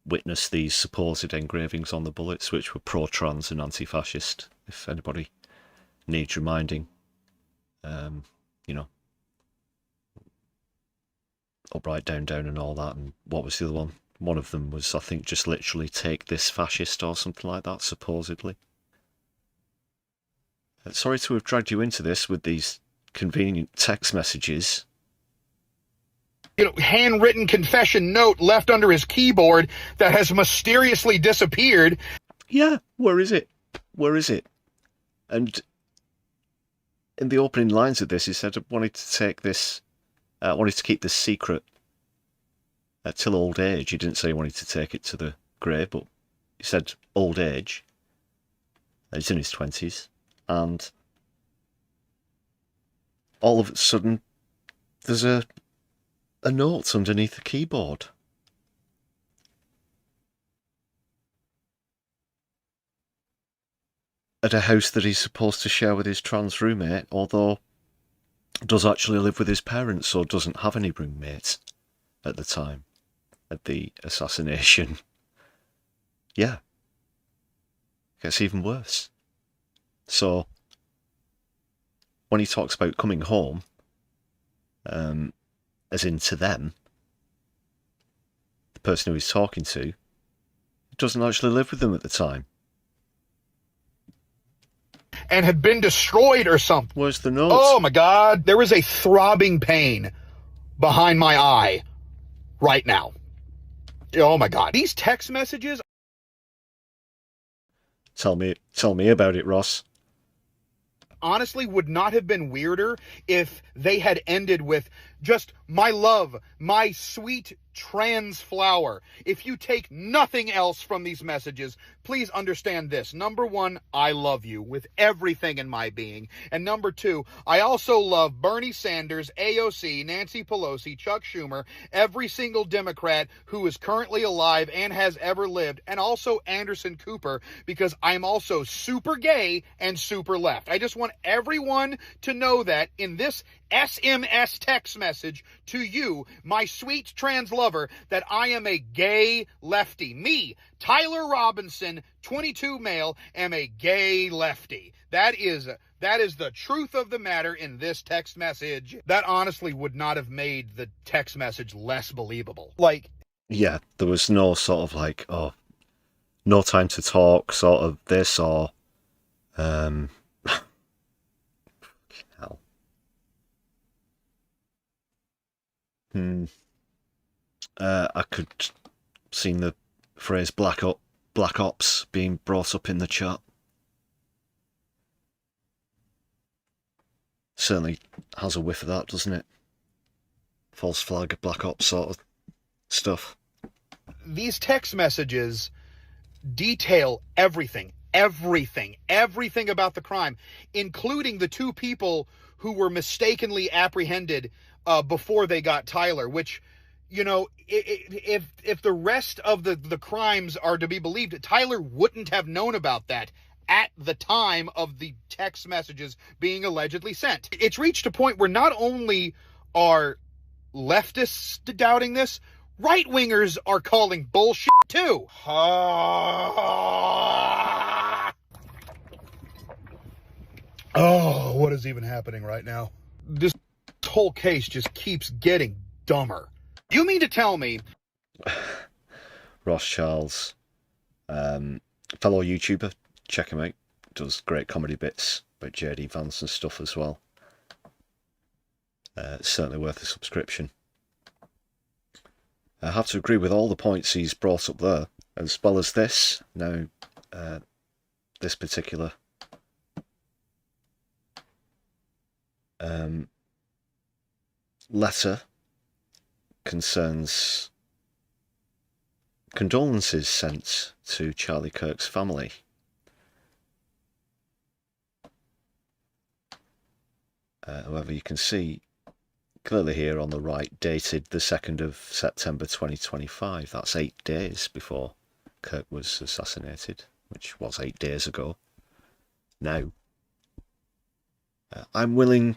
Speaker 1: witness these supposed engravings on the bullets, which were pro-trans and anti-fascist, if anybody needs reminding. Up, right, down, down, and all that. And what was the other one? One of them was, I think, just literally "take this, fascist," or something like that, supposedly. Sorry to have dragged you into this with these convenient text messages.
Speaker 15: Handwritten confession note left under his keyboard that has mysteriously disappeared.
Speaker 1: Yeah, where is it? Where is it? And in the opening lines of this, he said, "I wanted to take this, wanted to keep this secret till old age." He didn't say he wanted to take it to the grave, but he said old age. He's in his 20s, and all of a sudden, there's a note underneath the keyboard. At a house that he's supposed to share with his trans roommate, although does actually live with his parents, so doesn't have any roommates at the time of the assassination. Yeah. Gets even worse. So, when he talks about coming home, as in to them, the person who he's talking to doesn't actually live with them at the time.
Speaker 15: And had been destroyed or something.
Speaker 1: Where's the note?
Speaker 15: Oh my God. There is a throbbing pain behind my eye right now. Oh my God. These text messages.
Speaker 1: Tell me about it, Ross.
Speaker 15: Honestly, would not have been weirder if they had ended with just "my love, my sweet trans flower." If you take nothing else from these messages, please understand this. Number one, I love you with everything in my being. And number two, I also love Bernie Sanders, AOC, Nancy Pelosi, Chuck Schumer, every single Democrat who is currently alive and has ever lived, and also Anderson Cooper, because I'm also super gay and super left. I just want everyone to know that in this SMS text message to you, my sweet trans lover, that I am a gay lefty. Me, Tyler Robinson, 22 male, am a gay lefty. That is That is the truth of the matter in this text message. That honestly would not have made the text message less believable. Like,
Speaker 1: yeah, there was no sort of like, oh, no time to talk, sort of this or, hell. I could seen the phrase Black Ops being brought up in the chat. Certainly has a whiff of that, doesn't it? False flag, Black Ops sort of stuff.
Speaker 15: these text messages detail everything about the crime, including the two people who were mistakenly apprehended before they got Tyler, which, you know, if the rest of the crimes are to be believed, Tyler wouldn't have known about that at the time of the text messages being allegedly sent. It's reached a point where not only are leftists doubting this, right-wingers are calling bullshit too. Oh, what is even happening right now? This whole case just keeps getting dumber. You mean to tell me...
Speaker 1: Ross Charles, fellow YouTuber, check him out. Does great comedy bits about JD Vance and stuff as well. Certainly worth a subscription. I have to agree with all the points he's brought up there, as well as this. Now, this particular letter concerns condolences sent to Charlie Kirk's family. However, you can see clearly here on the right, dated the 2nd of September 2025. That's 8 days before Kirk was assassinated, which was 8 days ago. Now, I'm willing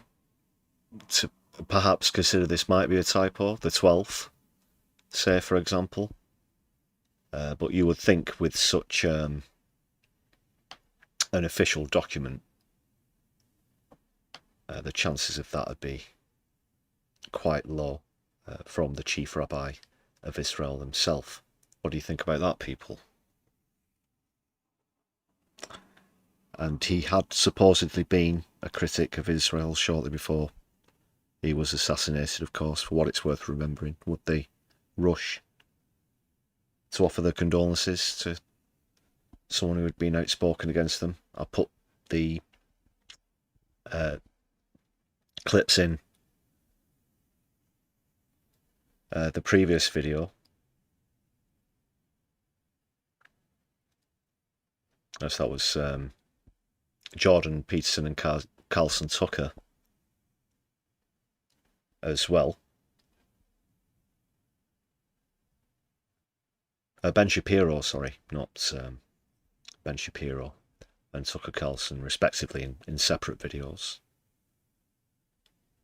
Speaker 1: to perhaps consider this might be a typo, the 12th, say, for example. But you would think with such an official document, the chances of that would be quite low from the chief rabbi of Israel himself. What do you think about that, people? And he had supposedly been a critic of Israel shortly before he was assassinated, of course, for what it's worth remembering. Would they rush to offer their condolences to someone who had been outspoken against them? I'll put the clips in the previous video. As that was Jordan Peterson and Carlson Tucker as well. Ben Shapiro, sorry, not Ben Shapiro and Tucker Carlson, respectively, in separate videos.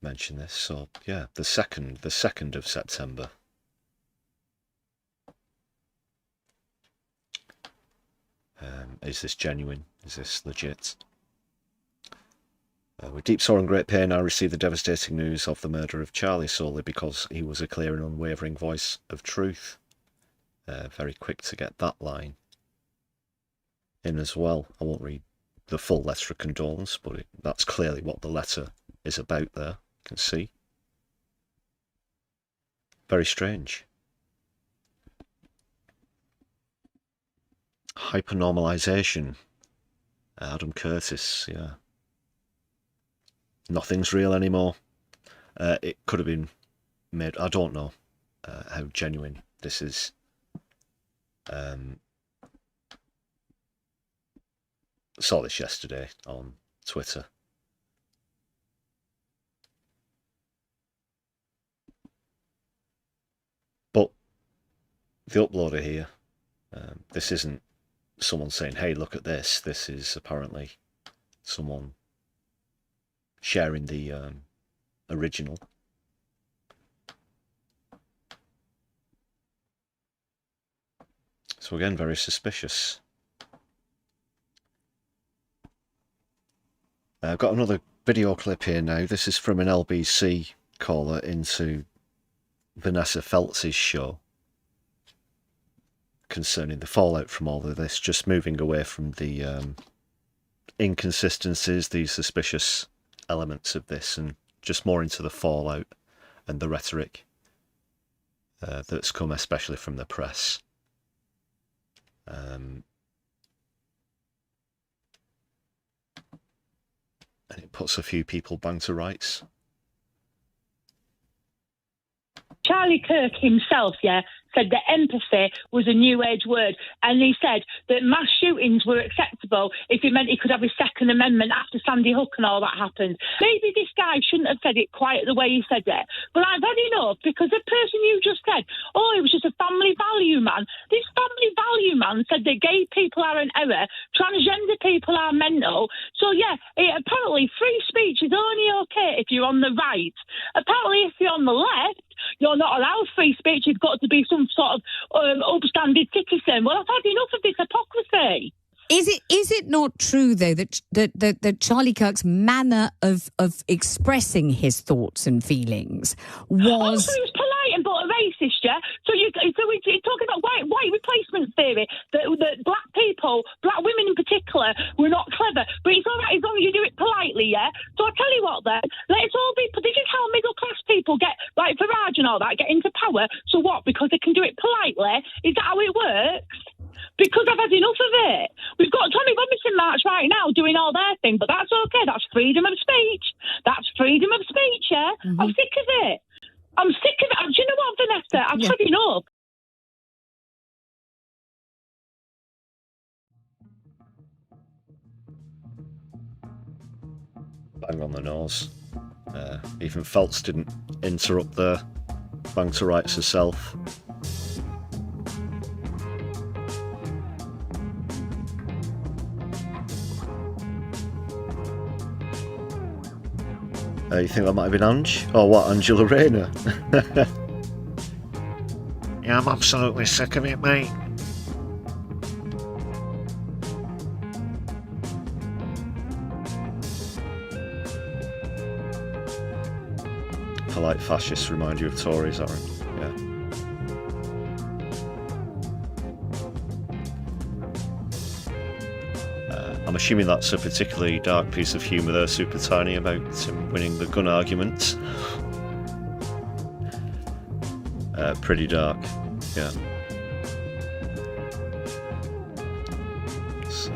Speaker 1: Mention this. So yeah, the 2nd of September. Is this genuine? Is this legit? With deep sorrow and great pain, I received the devastating news of the murder of Charlie solely because he was a clear and unwavering voice of truth. Very quick to get that line in as well. I won't read the full letter of condolence, but that's clearly what the letter is about there. You can see. Very strange. Hypernormalization. Adam Curtis, yeah. Nothing's real anymore. It could have been made. I don't know how genuine this is. Saw this yesterday on Twitter. But the uploader here, this isn't someone saying, hey, look at this. This is apparently someone sharing the original. So again, very suspicious. I've got another video clip here now. This is from an LBC caller into Vanessa Feltz's show concerning the fallout from all of this, just moving away from the inconsistencies, the suspicious elements of this, and just more into the fallout and the rhetoric that's come especially from the press. And it puts a few people bang to rights.
Speaker 16: Charlie Kirk himself, said that empathy was a new age word, and he said that mass shootings were acceptable if it meant he could have his Second Amendment after Sandy Hook and all that happened. Maybe this guy shouldn't have said it quite the way he said it, but I've had enough, because the person you just said, oh, he was just a family value man. This family value man said that gay people are an error, transgender people are mental. So apparently free speech is only okay if you're on the right. Apparently if you're on the left, you're not allowed free speech. You've got to be some sort of upstanding citizen. Well, I've had enough of this hypocrisy.
Speaker 17: Is it not true, though, that Charlie Kirk's manner of expressing his thoughts and feelings was...
Speaker 16: Also, he was polite but a racist, yeah? So we're talking about white replacement theory, that black people, black women in particular, were not clever. But it's all right as long as you do it politely, yeah? So I tell you what, then, let's all be... This is how middle-class people get, like Farage and all that, get into power. So what? Because they can do it politely? Is that how it works? Because I've had enough of it. We've got Tommy Robinson March right now doing all their thing, but that's okay. That's freedom of speech. That's freedom of speech, yeah? Mm-hmm. I'm sick of it. I'm sick of it. Do you know what, Vanessa? I've had enough.
Speaker 1: Bang on the nose. Even Feltz didn't interrupt there. Bang to rights herself. You think that might have been Ange? Or what, Angela Rayner? Yeah, I'm absolutely sick of it, mate. Polite fascists remind you of Tories, Aaron. Yeah. I'm assuming that's a particularly dark piece of humour there, Super Tiny, about him winning the gun argument. Pretty dark, yeah. So.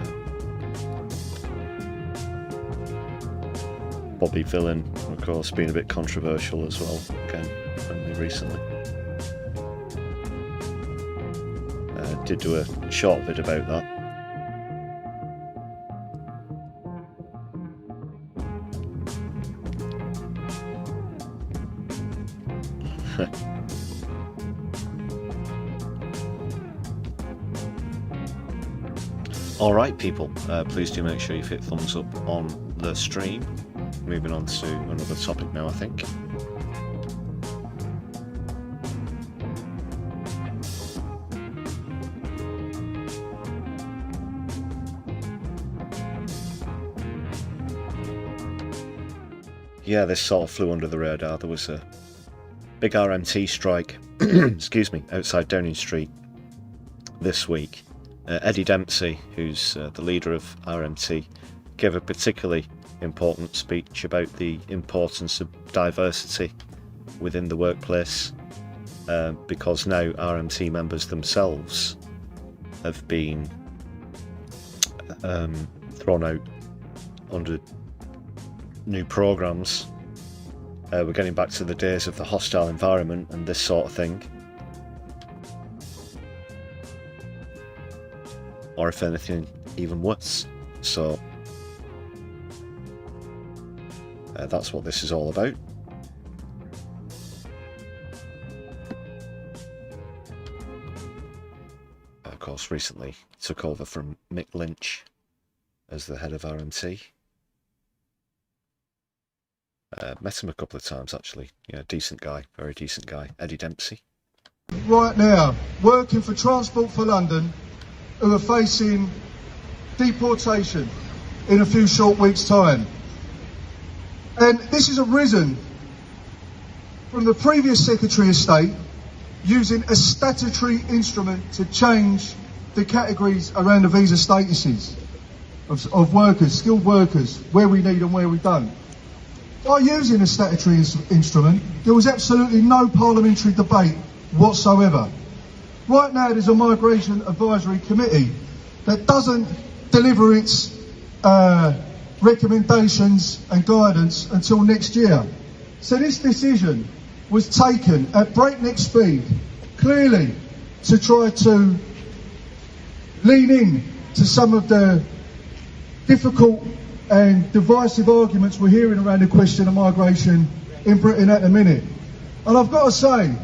Speaker 1: Bobby Villain, of course, being a bit controversial as well, again, only recently. Did do a short vid about that. Alright people, please do make sure you hit thumbs up on the stream. Moving on to another topic now, I think. Yeah, this sort of flew under the radar. There was a big RMT strike, excuse me, outside Downing Street this week. Eddie Dempsey, who's the leader of RMT, gave a particularly important speech about the importance of diversity within the workplace, because now RMT members themselves have been thrown out under new programmes. We're getting back to the days of the hostile environment and this sort of thing. Or if anything, even worse. So that's what this is all about. Of course, recently took over from Mick Lynch as the head of RMT. Met him a couple of times actually. Yeah, decent guy, very decent guy. Eddie Dempsey.
Speaker 18: Right now, working for Transport for London, who are facing deportation in a few short weeks' time. And this has arisen from the previous Secretary of State using a statutory instrument to change the categories around the visa statuses of workers, skilled workers, where we need and where we don't. By using a statutory instrument, there was absolutely no parliamentary debate whatsoever. Right now there's a migration advisory committee that doesn't deliver its recommendations and guidance until next year. So this decision was taken at breakneck speed, clearly to try to lean in to some of the difficult and divisive arguments we're hearing around the question of migration in Britain at the minute. And I've got to say,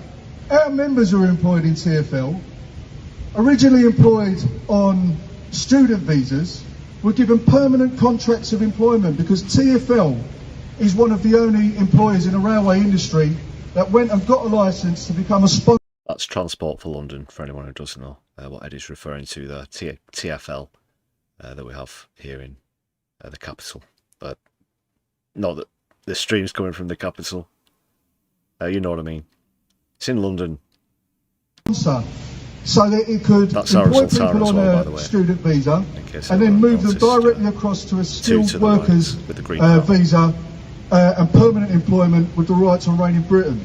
Speaker 18: our members who are employed in TfL, originally employed on student visas, were given permanent contracts of employment because TfL is one of the only employers in the railway industry that went and got a licence to become a sponsor.
Speaker 1: That's Transport for London, for anyone who doesn't know what Eddie's referring to there. TfL that we have here in the capital. Not that the stream's coming from the capital. You know what I mean. It's in London.
Speaker 18: So that it could employ people on a student visa and then move them directly across to a skilled workers visa and permanent employment with the right to remain in Britain.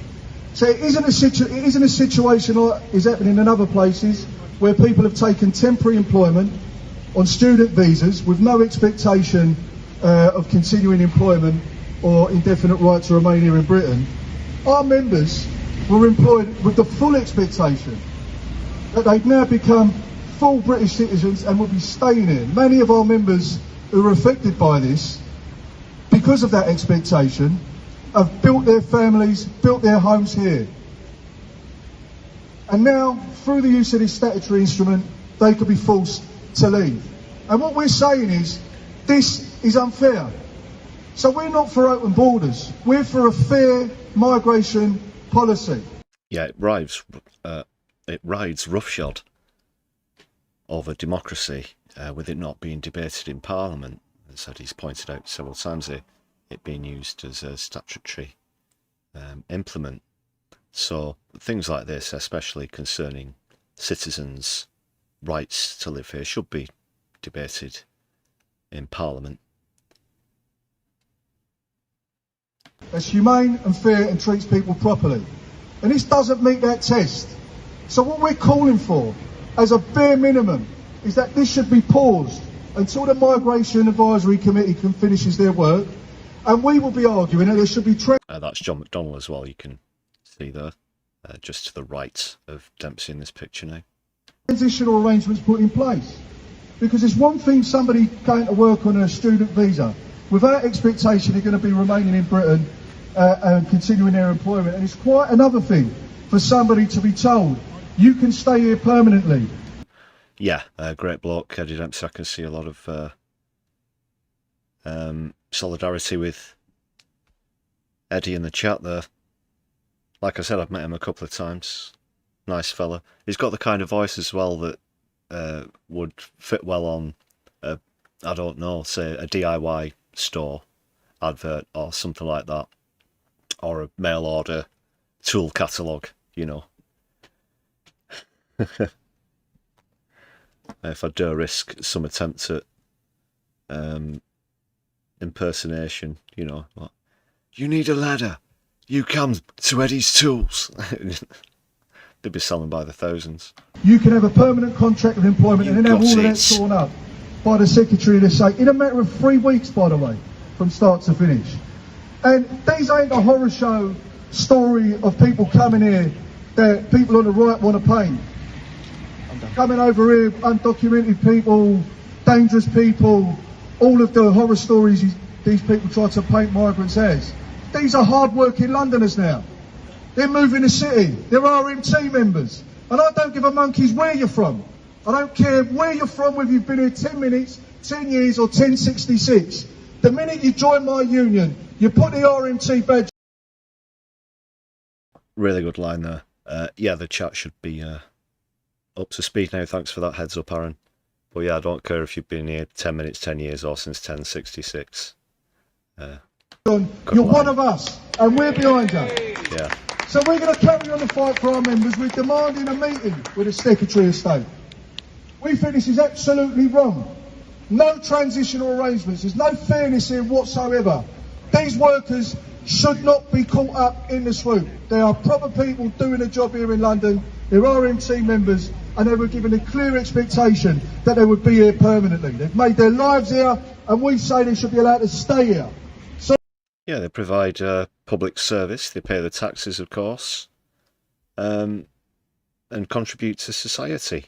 Speaker 18: So it isn't a situation like is happening in other places where people have taken temporary employment on student visas with no expectation of continuing employment or indefinite right to remain here in Britain. Our members were employed with the full expectation that they've now become full British citizens and will be staying here. Many of our members who are affected by this, because of that expectation, have built their families, built their homes here. And now, through the use of this statutory instrument, they could be forced to leave. And what we're saying is, this is unfair. So we're not for open borders. We're for a fair migration policy.
Speaker 1: Yeah, it rides roughshod over democracy with it not being debated in Parliament. As Eddie's pointed out several times, it being used as a statutory implement. So things like this, especially concerning citizens' rights to live here, should be debated in Parliament.
Speaker 18: That's humane and fair and treats people properly. And this doesn't meet that test. So what we're calling for, as a bare minimum, is that this should be paused until the Migration Advisory Committee finishes their work, and we will be arguing that there should be...
Speaker 1: that's John McDonnell as well, you can see there, just to the right of Dempsey in this picture now.
Speaker 18: Transitional arrangements put in place. Because it's one thing somebody going to work on a student visa without expectation they're going to be remaining in Britain and continuing their employment, and it's quite another thing for somebody to be told you can stay here permanently.
Speaker 1: Yeah, great bloke, Eddie Dempsey. I can see a lot of solidarity with Eddie in the chat there. Like I said, I've met him a couple of times. Nice fella. He's got the kind of voice as well that would fit well on, I don't know, say a DIY store advert or something like that. Or a mail order tool catalogue, you know. If I dare risk some attempt at impersonation, you know, what? You need a ladder. You come to Eddie's Tools. They'd be selling by the thousands.
Speaker 18: You can have a permanent contract of employment and then have all of that torn up by the Secretary of State in a matter of 3 weeks, by the way, from start to finish. And these ain't a horror show story of people coming here that people on the right want to paint. Coming over here, undocumented people, dangerous people, all of the horror stories these people try to paint migrants as. These are hard-working Londoners now. They're moving the city. They're RMT members. And I don't give a monkey's where you're from. I don't care where you're from, whether you've been here 10 minutes, 10 years or 1066. The minute you join my union, you put the RMT badge...
Speaker 1: Really good line there. Yeah, the chat should be up to speed now. Thanks for that heads up, Aaron. But yeah, I don't care if you've been here 10 minutes, 10 years or since 1066.
Speaker 18: You're one of us, and we're behind you.
Speaker 1: Yeah.
Speaker 18: So we're going to carry on the fight for our members. We're demanding a meeting with the Secretary of State. We think this is absolutely wrong. No transitional arrangements. There's no fairness here whatsoever. These workers should not be caught up in the swoop. They are proper people doing a job here in London. They're RMT members, and they were given a clear expectation that they would be here permanently. They've made their lives here, and we say they should be allowed to stay here. So
Speaker 1: yeah, they provide public service. They pay the taxes, of course, and contribute to society.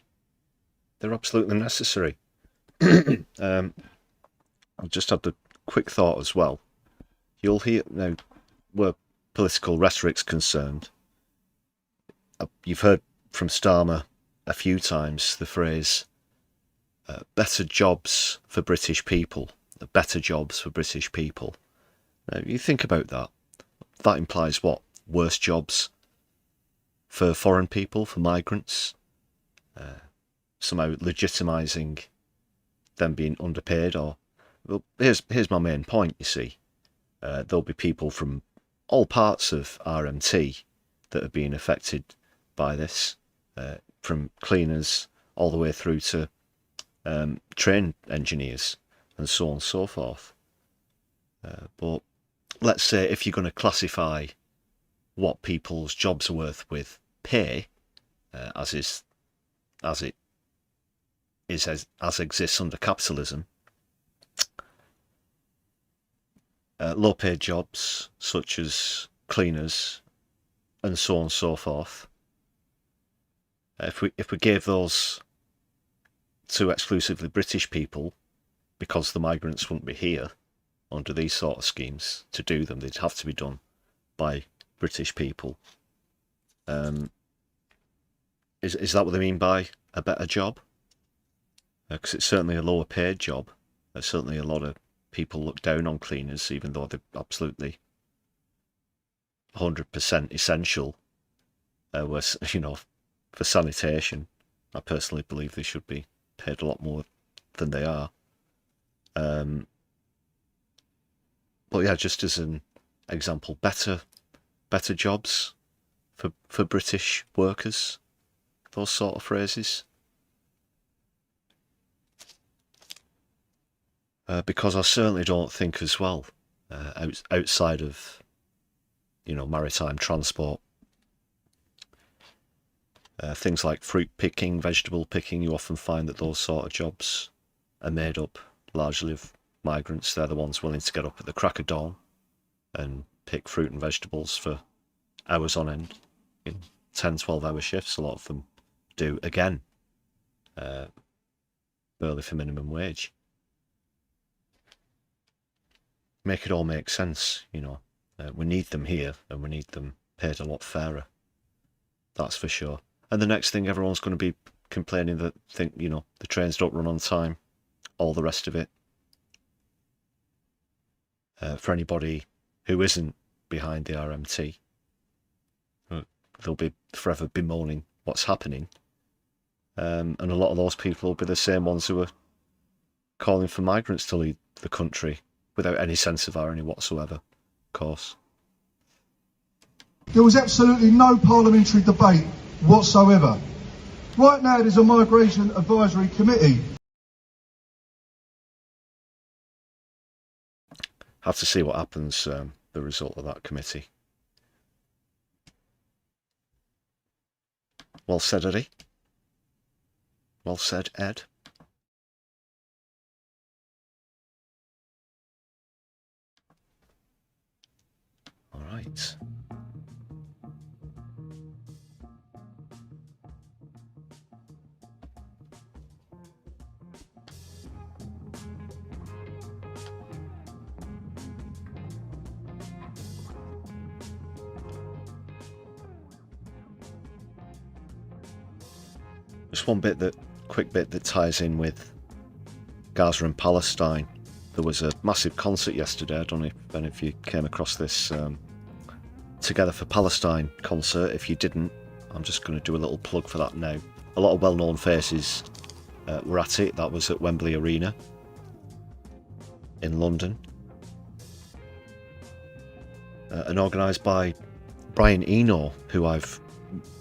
Speaker 1: They're absolutely necessary. I've just had the quick thought as well. You'll hear now, where political rhetoric's concerned, you've heard from Starmer a few times the phrase better jobs for British people, better jobs for British people. Now, you think about that, that implies what? Worse jobs for foreign people, for migrants, somehow legitimising them being underpaid. Or, well, here's my main point, you see. There'll be people from all parts of RMT that are being affected by this, from cleaners all the way through to train engineers and so on and so forth. But let's say if you're going to classify what people's jobs are worth with pay, as it exists under capitalism, low-paid jobs such as cleaners and so on and so forth. If we gave those to exclusively British people, because the migrants wouldn't be here under these sort of schemes to do them, they'd have to be done by British people. Is that what they mean by a better job? Because it's certainly a lower paid job. There's certainly a lot of people look down on cleaners, even though they're absolutely 100% essential. For sanitation, I personally believe they should be paid a lot more than they are. But yeah, just as an example, better jobs for British workers, those sort of phrases. Because I certainly don't think as well, outside of, maritime transport, things like fruit picking, vegetable picking, you often find that those sort of jobs are made up largely of migrants. They're the ones willing to get up at the crack of dawn and pick fruit and vegetables for hours on end, in 10, 12-hour shifts. A lot of them do, again, barely for minimum wage. Make it all make sense, we need them here, and we need them paid a lot fairer. That's for sure. And the next thing, everyone's going to be complaining that the trains don't run on time, all the rest of it. For anybody who isn't behind the RMT, they'll be forever bemoaning what's happening. And a lot of those people will be the same ones who are calling for migrants to leave the country without any sense of irony whatsoever, of course.
Speaker 18: There was absolutely no parliamentary debate whatsoever. Right now there's a migration advisory committee.
Speaker 1: Have to see what happens, the result of that committee. Well said, Eddie. Well said, Ed. All right. Just one quick bit that ties in with Gaza and Palestine. There was a massive concert yesterday. I don't know if any of you came across this Together for Palestine concert. If you didn't, I'm just going to do a little plug for that now. A lot of well-known faces were at it. That was at Wembley Arena in London. and organised by Brian Eno, who I've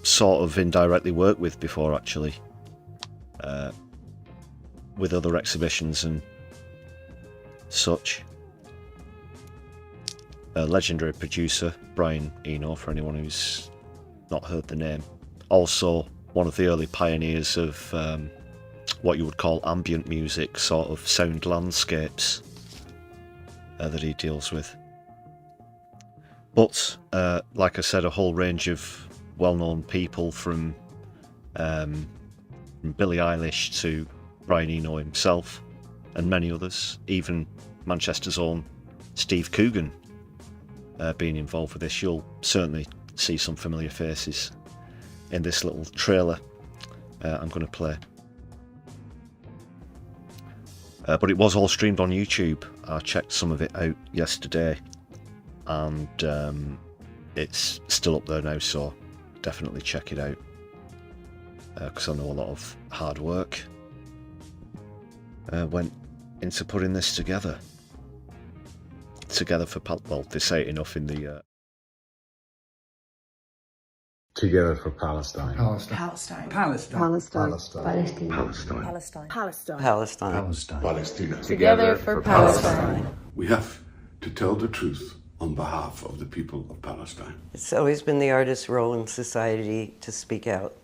Speaker 1: sort of indirectly worked with before, actually, with other exhibitions and such. A legendary producer, Brian Eno, for anyone who's not heard the name. Also one of the early pioneers of what you would call ambient music, sort of sound landscapes that he deals with. But, like I said, a whole range of well-known people from Billie Eilish to Brian Eno himself and many others, even Manchester's own Steve Coogan being involved with this. You'll certainly see some familiar faces in this little trailer I'm going to play. But it was all streamed on YouTube. I checked some of it out yesterday, and it's still up there now, so definitely check it out, because I know a lot of hard work went into putting this together for, well, they say it enough in the
Speaker 19: Together for Palestine.
Speaker 20: Palestine.
Speaker 19: Palestine.
Speaker 20: Palestine.
Speaker 19: Palestine.
Speaker 20: Palestine.
Speaker 19: Palestine.
Speaker 20: Palestine.
Speaker 19: Palestine.
Speaker 20: Palestine.
Speaker 19: Palestine.
Speaker 20: Palestine.
Speaker 19: Together for Palestine.
Speaker 21: We have to tell the truth on behalf of the people of Palestine.
Speaker 22: It's always been the artist's role in society to speak out,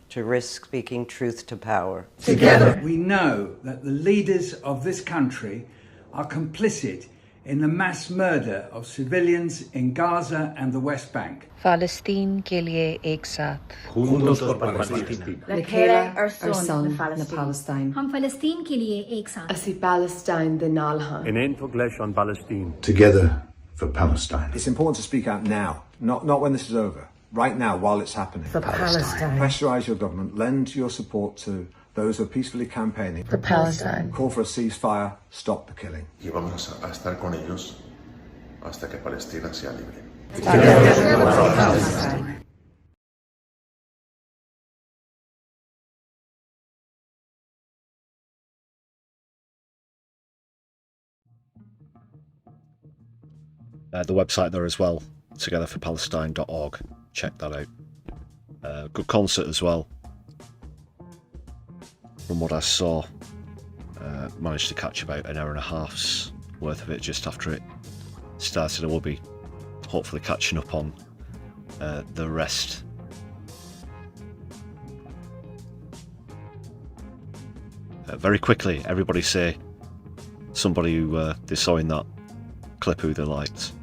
Speaker 22: to risk speaking truth to power.
Speaker 23: Together, we know that the leaders of this country are complicit in the mass murder of civilians in Gaza and the West Bank.
Speaker 24: Palestine के लिए एक साथ.
Speaker 23: Juntos por Palestina.
Speaker 25: Lekela ar son na Palestine.
Speaker 26: हम फलस्तीन के लिए एक साथ.
Speaker 25: Asi Palestine the Nalhan.
Speaker 27: In Entoglesh on Palestine.
Speaker 21: Together for Palestine.
Speaker 28: It's important to speak out now, not when this is over. Right now, while it's happening.
Speaker 25: For Palestine.
Speaker 28: Pressurise your government. Lend your support to those who are peacefully campaigning.
Speaker 25: For Palestine.
Speaker 28: Call for a ceasefire. Stop the killing.
Speaker 21: Y vamos a estar con ellos hasta que Palestina sea libre.
Speaker 1: The website there as well, togetherforpalestine.org. Check that out. Good concert as well. From what I saw, managed to catch about an hour and a half's worth of it just after it started. I will be hopefully catching up on the rest. Very quickly, everybody say somebody who they saw in that clip who they liked.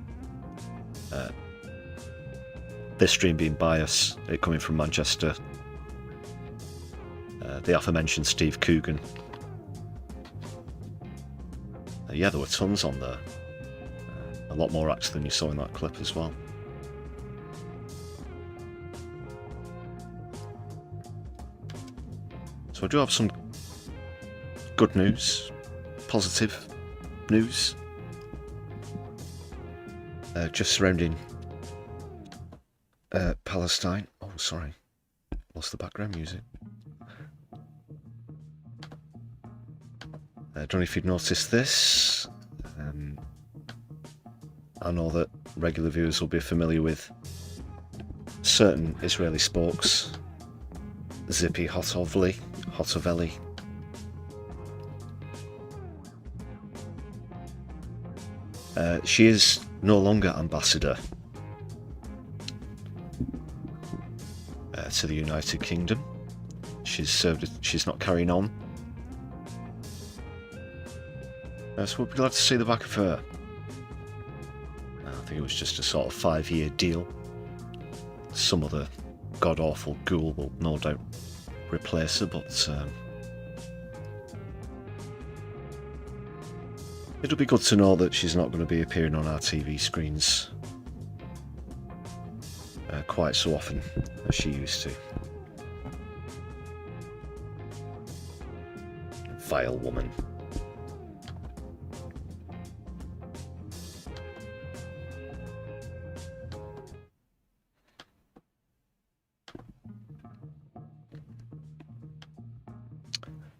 Speaker 1: This stream being biased, it coming from Manchester. The aforementioned Steve Coogan. Yeah, there were tons on there. A lot more acts than you saw in that clip as well. So I do have some good news, positive news, just surrounding Palestine. Oh, sorry, lost the background music. I don't know if you've noticed this. I know that regular viewers will be familiar with certain Israeli spokes. Zippy Hotovely. She is no longer ambassador to the United Kingdom. She's not carrying on. So we'll be glad to see the back of her. I think it was just a sort of 5-year deal. Some other god-awful ghoul will no doubt replace her, but it'll be good to know that she's not going to be appearing on our TV screens quite so often as she used to. Vile woman.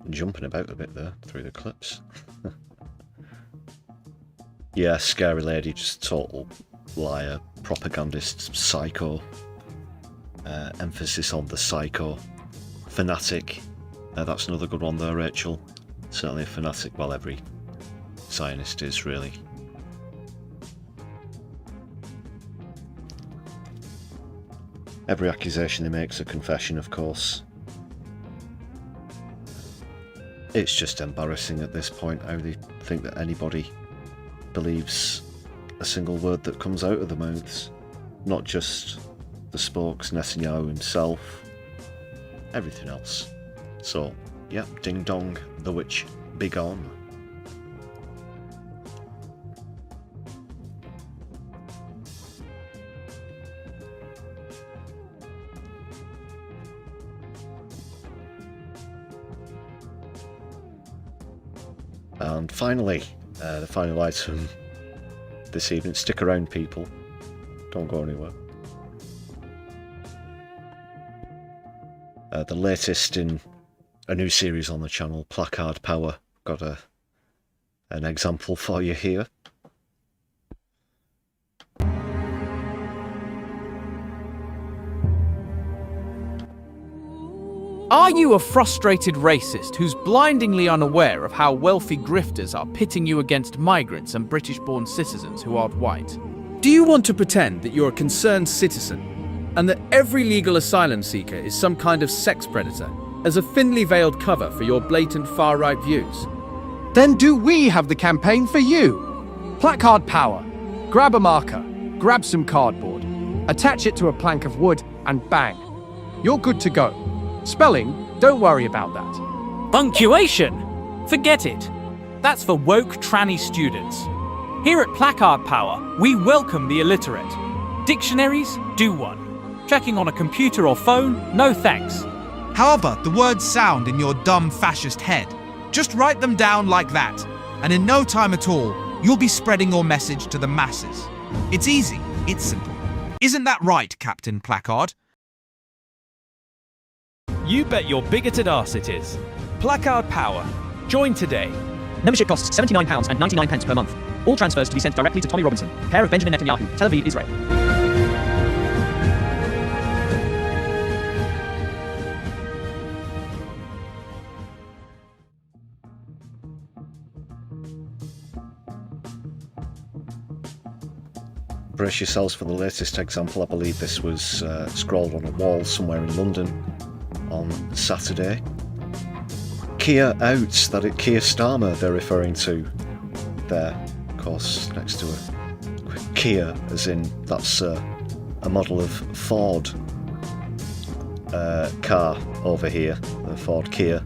Speaker 1: Jumping about a bit there through the clips. Yeah, scary lady, just total liar, propagandist, psycho, emphasis on the psycho, fanatic, that's another good one there, Rachel. Certainly a fanatic, well, every Zionist is, really. Every accusation they make is a confession, of course. It's just embarrassing at this point how they think that anybody believes a single word that comes out of their mouths. Not just the spokes, Netanyahu himself, everything else. So, yeah, ding dong, the witch, be gone. And finally, the final item this evening. Stick around, people. Don't go anywhere. The latest in a new series on the channel, Placard Power. Got an example for you here.
Speaker 3: Are you a frustrated racist who's blindingly unaware of how wealthy grifters are pitting you against migrants and British-born citizens who aren't white? Do you want to pretend that you're a concerned citizen and that every legal asylum seeker is some kind of sex predator as a thinly veiled cover for your blatant far-right views?
Speaker 4: Then do we have the campaign for you? Placard Power. Grab a marker, grab some cardboard, attach it to a plank of wood, and bang. You're good to go. Spelling, don't worry about that.
Speaker 6: Punctuation? Forget it. That's for woke tranny students. Here at Placard Power, we welcome the illiterate. Dictionaries? Do one. Checking on a computer or phone? No thanks.
Speaker 7: However the words sound in your dumb fascist head, just write them down like that, and in no time at all, you'll be spreading your message to the masses. It's easy, it's simple. Isn't that right, Captain Placard?
Speaker 6: You bet your bigoted arse it is. Placard Power. Join today.
Speaker 8: Membership costs £79.99 per month. All transfers to be sent directly to Tommy Robinson, heir of Benjamin Netanyahu, Tel Aviv, Israel.
Speaker 1: Brace yourselves for the latest example. I believe this was scrawled on a wall somewhere in London on Saturday. Kia out, that it Kia Starmer they're referring to there, of course, next to a Kia, as in that's a model of Ford car over here, the Ford Kia.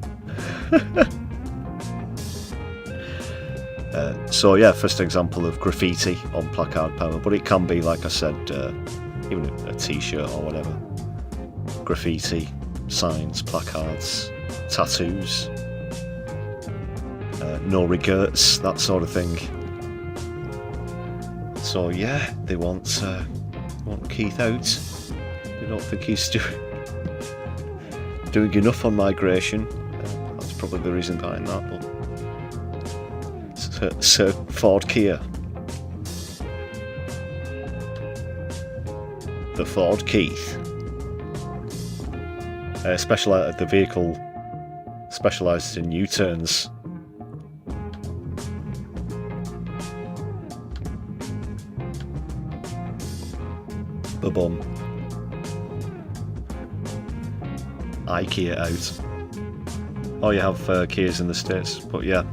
Speaker 1: So yeah, first example of graffiti on Placard Power, but it can be, like I said, even a t-shirt or whatever. Graffiti, signs, placards, tattoos, no regrets, that sort of thing. So yeah, they want Keith out. They don't think he's doing enough on migration. That's probably the reason behind that. But Sir Ford Kia, the Ford Keith. The vehicle specialised in U-turns. Ba-bum. IKEA out. Oh, you have Kias in the States, but yeah.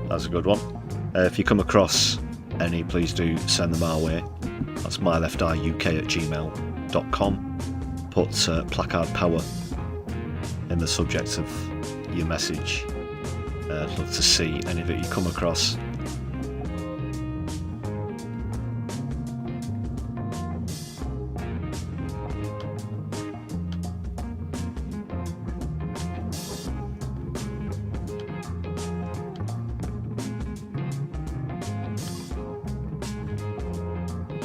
Speaker 1: That's a good one. If you come across any, please do send them our way. That's myleftiuk@gmail.com. Put Placard Power in the subject of your message. I'd love to see any of it you come across.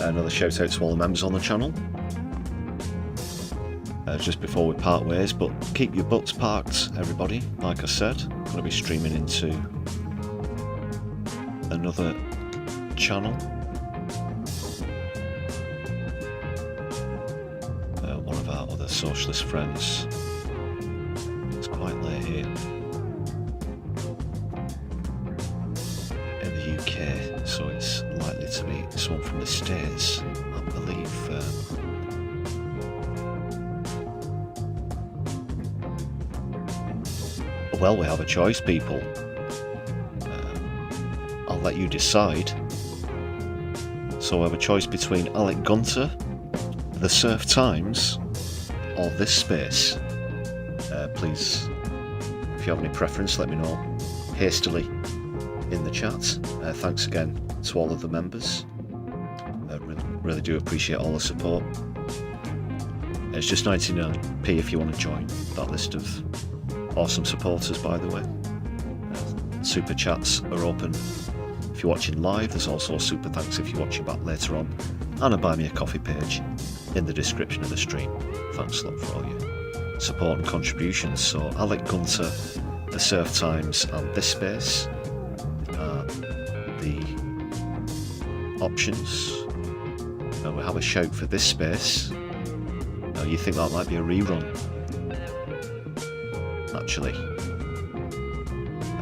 Speaker 1: Another shout out to all the members on the channel. Just before we part ways, but keep your butts parked, everybody. Like I said, I'm going to be streaming into another channel. One of our other socialist friends. It's quite late here in the UK, so it's likely to be someone from the States, I believe. Well, we have a choice, people. I'll let you decide. So we have a choice between Alec Gunter, the Surf Times, or this space. Please, if you have any preference, let me know hastily in the chat. Thanks again to all of the members. Really do appreciate all the support. It's just 99p if you want to join that list of awesome supporters, by the way. Super chats are open if you're watching live. There's also super thanks if you're watching back later on, and a buy me a coffee page in the description of the stream. Thanks a lot for all your support and contributions. So Alec Gunter, the Surf Times, and this space are the options. We have a shout for this space. You think that might be a rerun? Actually,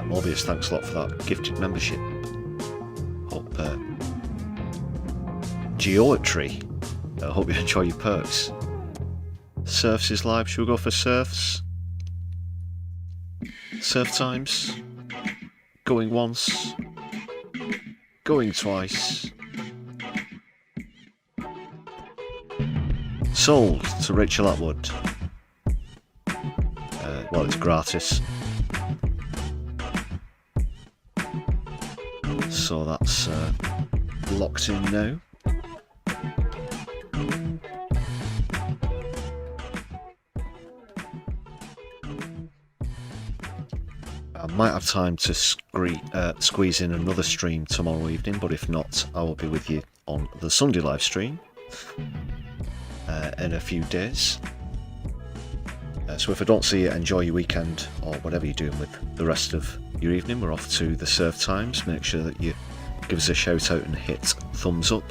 Speaker 1: Morbius, thanks a lot for that gifted membership. Hope Geometry, I hope you enjoy your perks. Surfs is live. Should we go for Surfs? Surf Times. Going once. Going twice. Sold to Rachel Atwood. Well, it's gratis. So that's locked in now. I might have time to squeeze in another stream tomorrow evening, but if not, I will be with you on the Sunday live stream in a few days. So if I don't see you, enjoy your weekend or whatever you're doing with the rest of your evening. We're off to the Surf Times. Make sure that you give us a shout out and hit thumbs up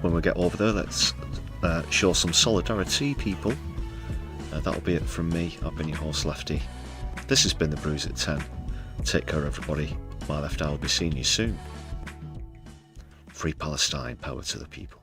Speaker 1: when we get over there. Let's show some solidarity, people. That'll be it from me. I've been your host, Lefty. This has been the Brews at 10. Take care, everybody. My left eye will be seeing you soon. Free Palestine, power to the people.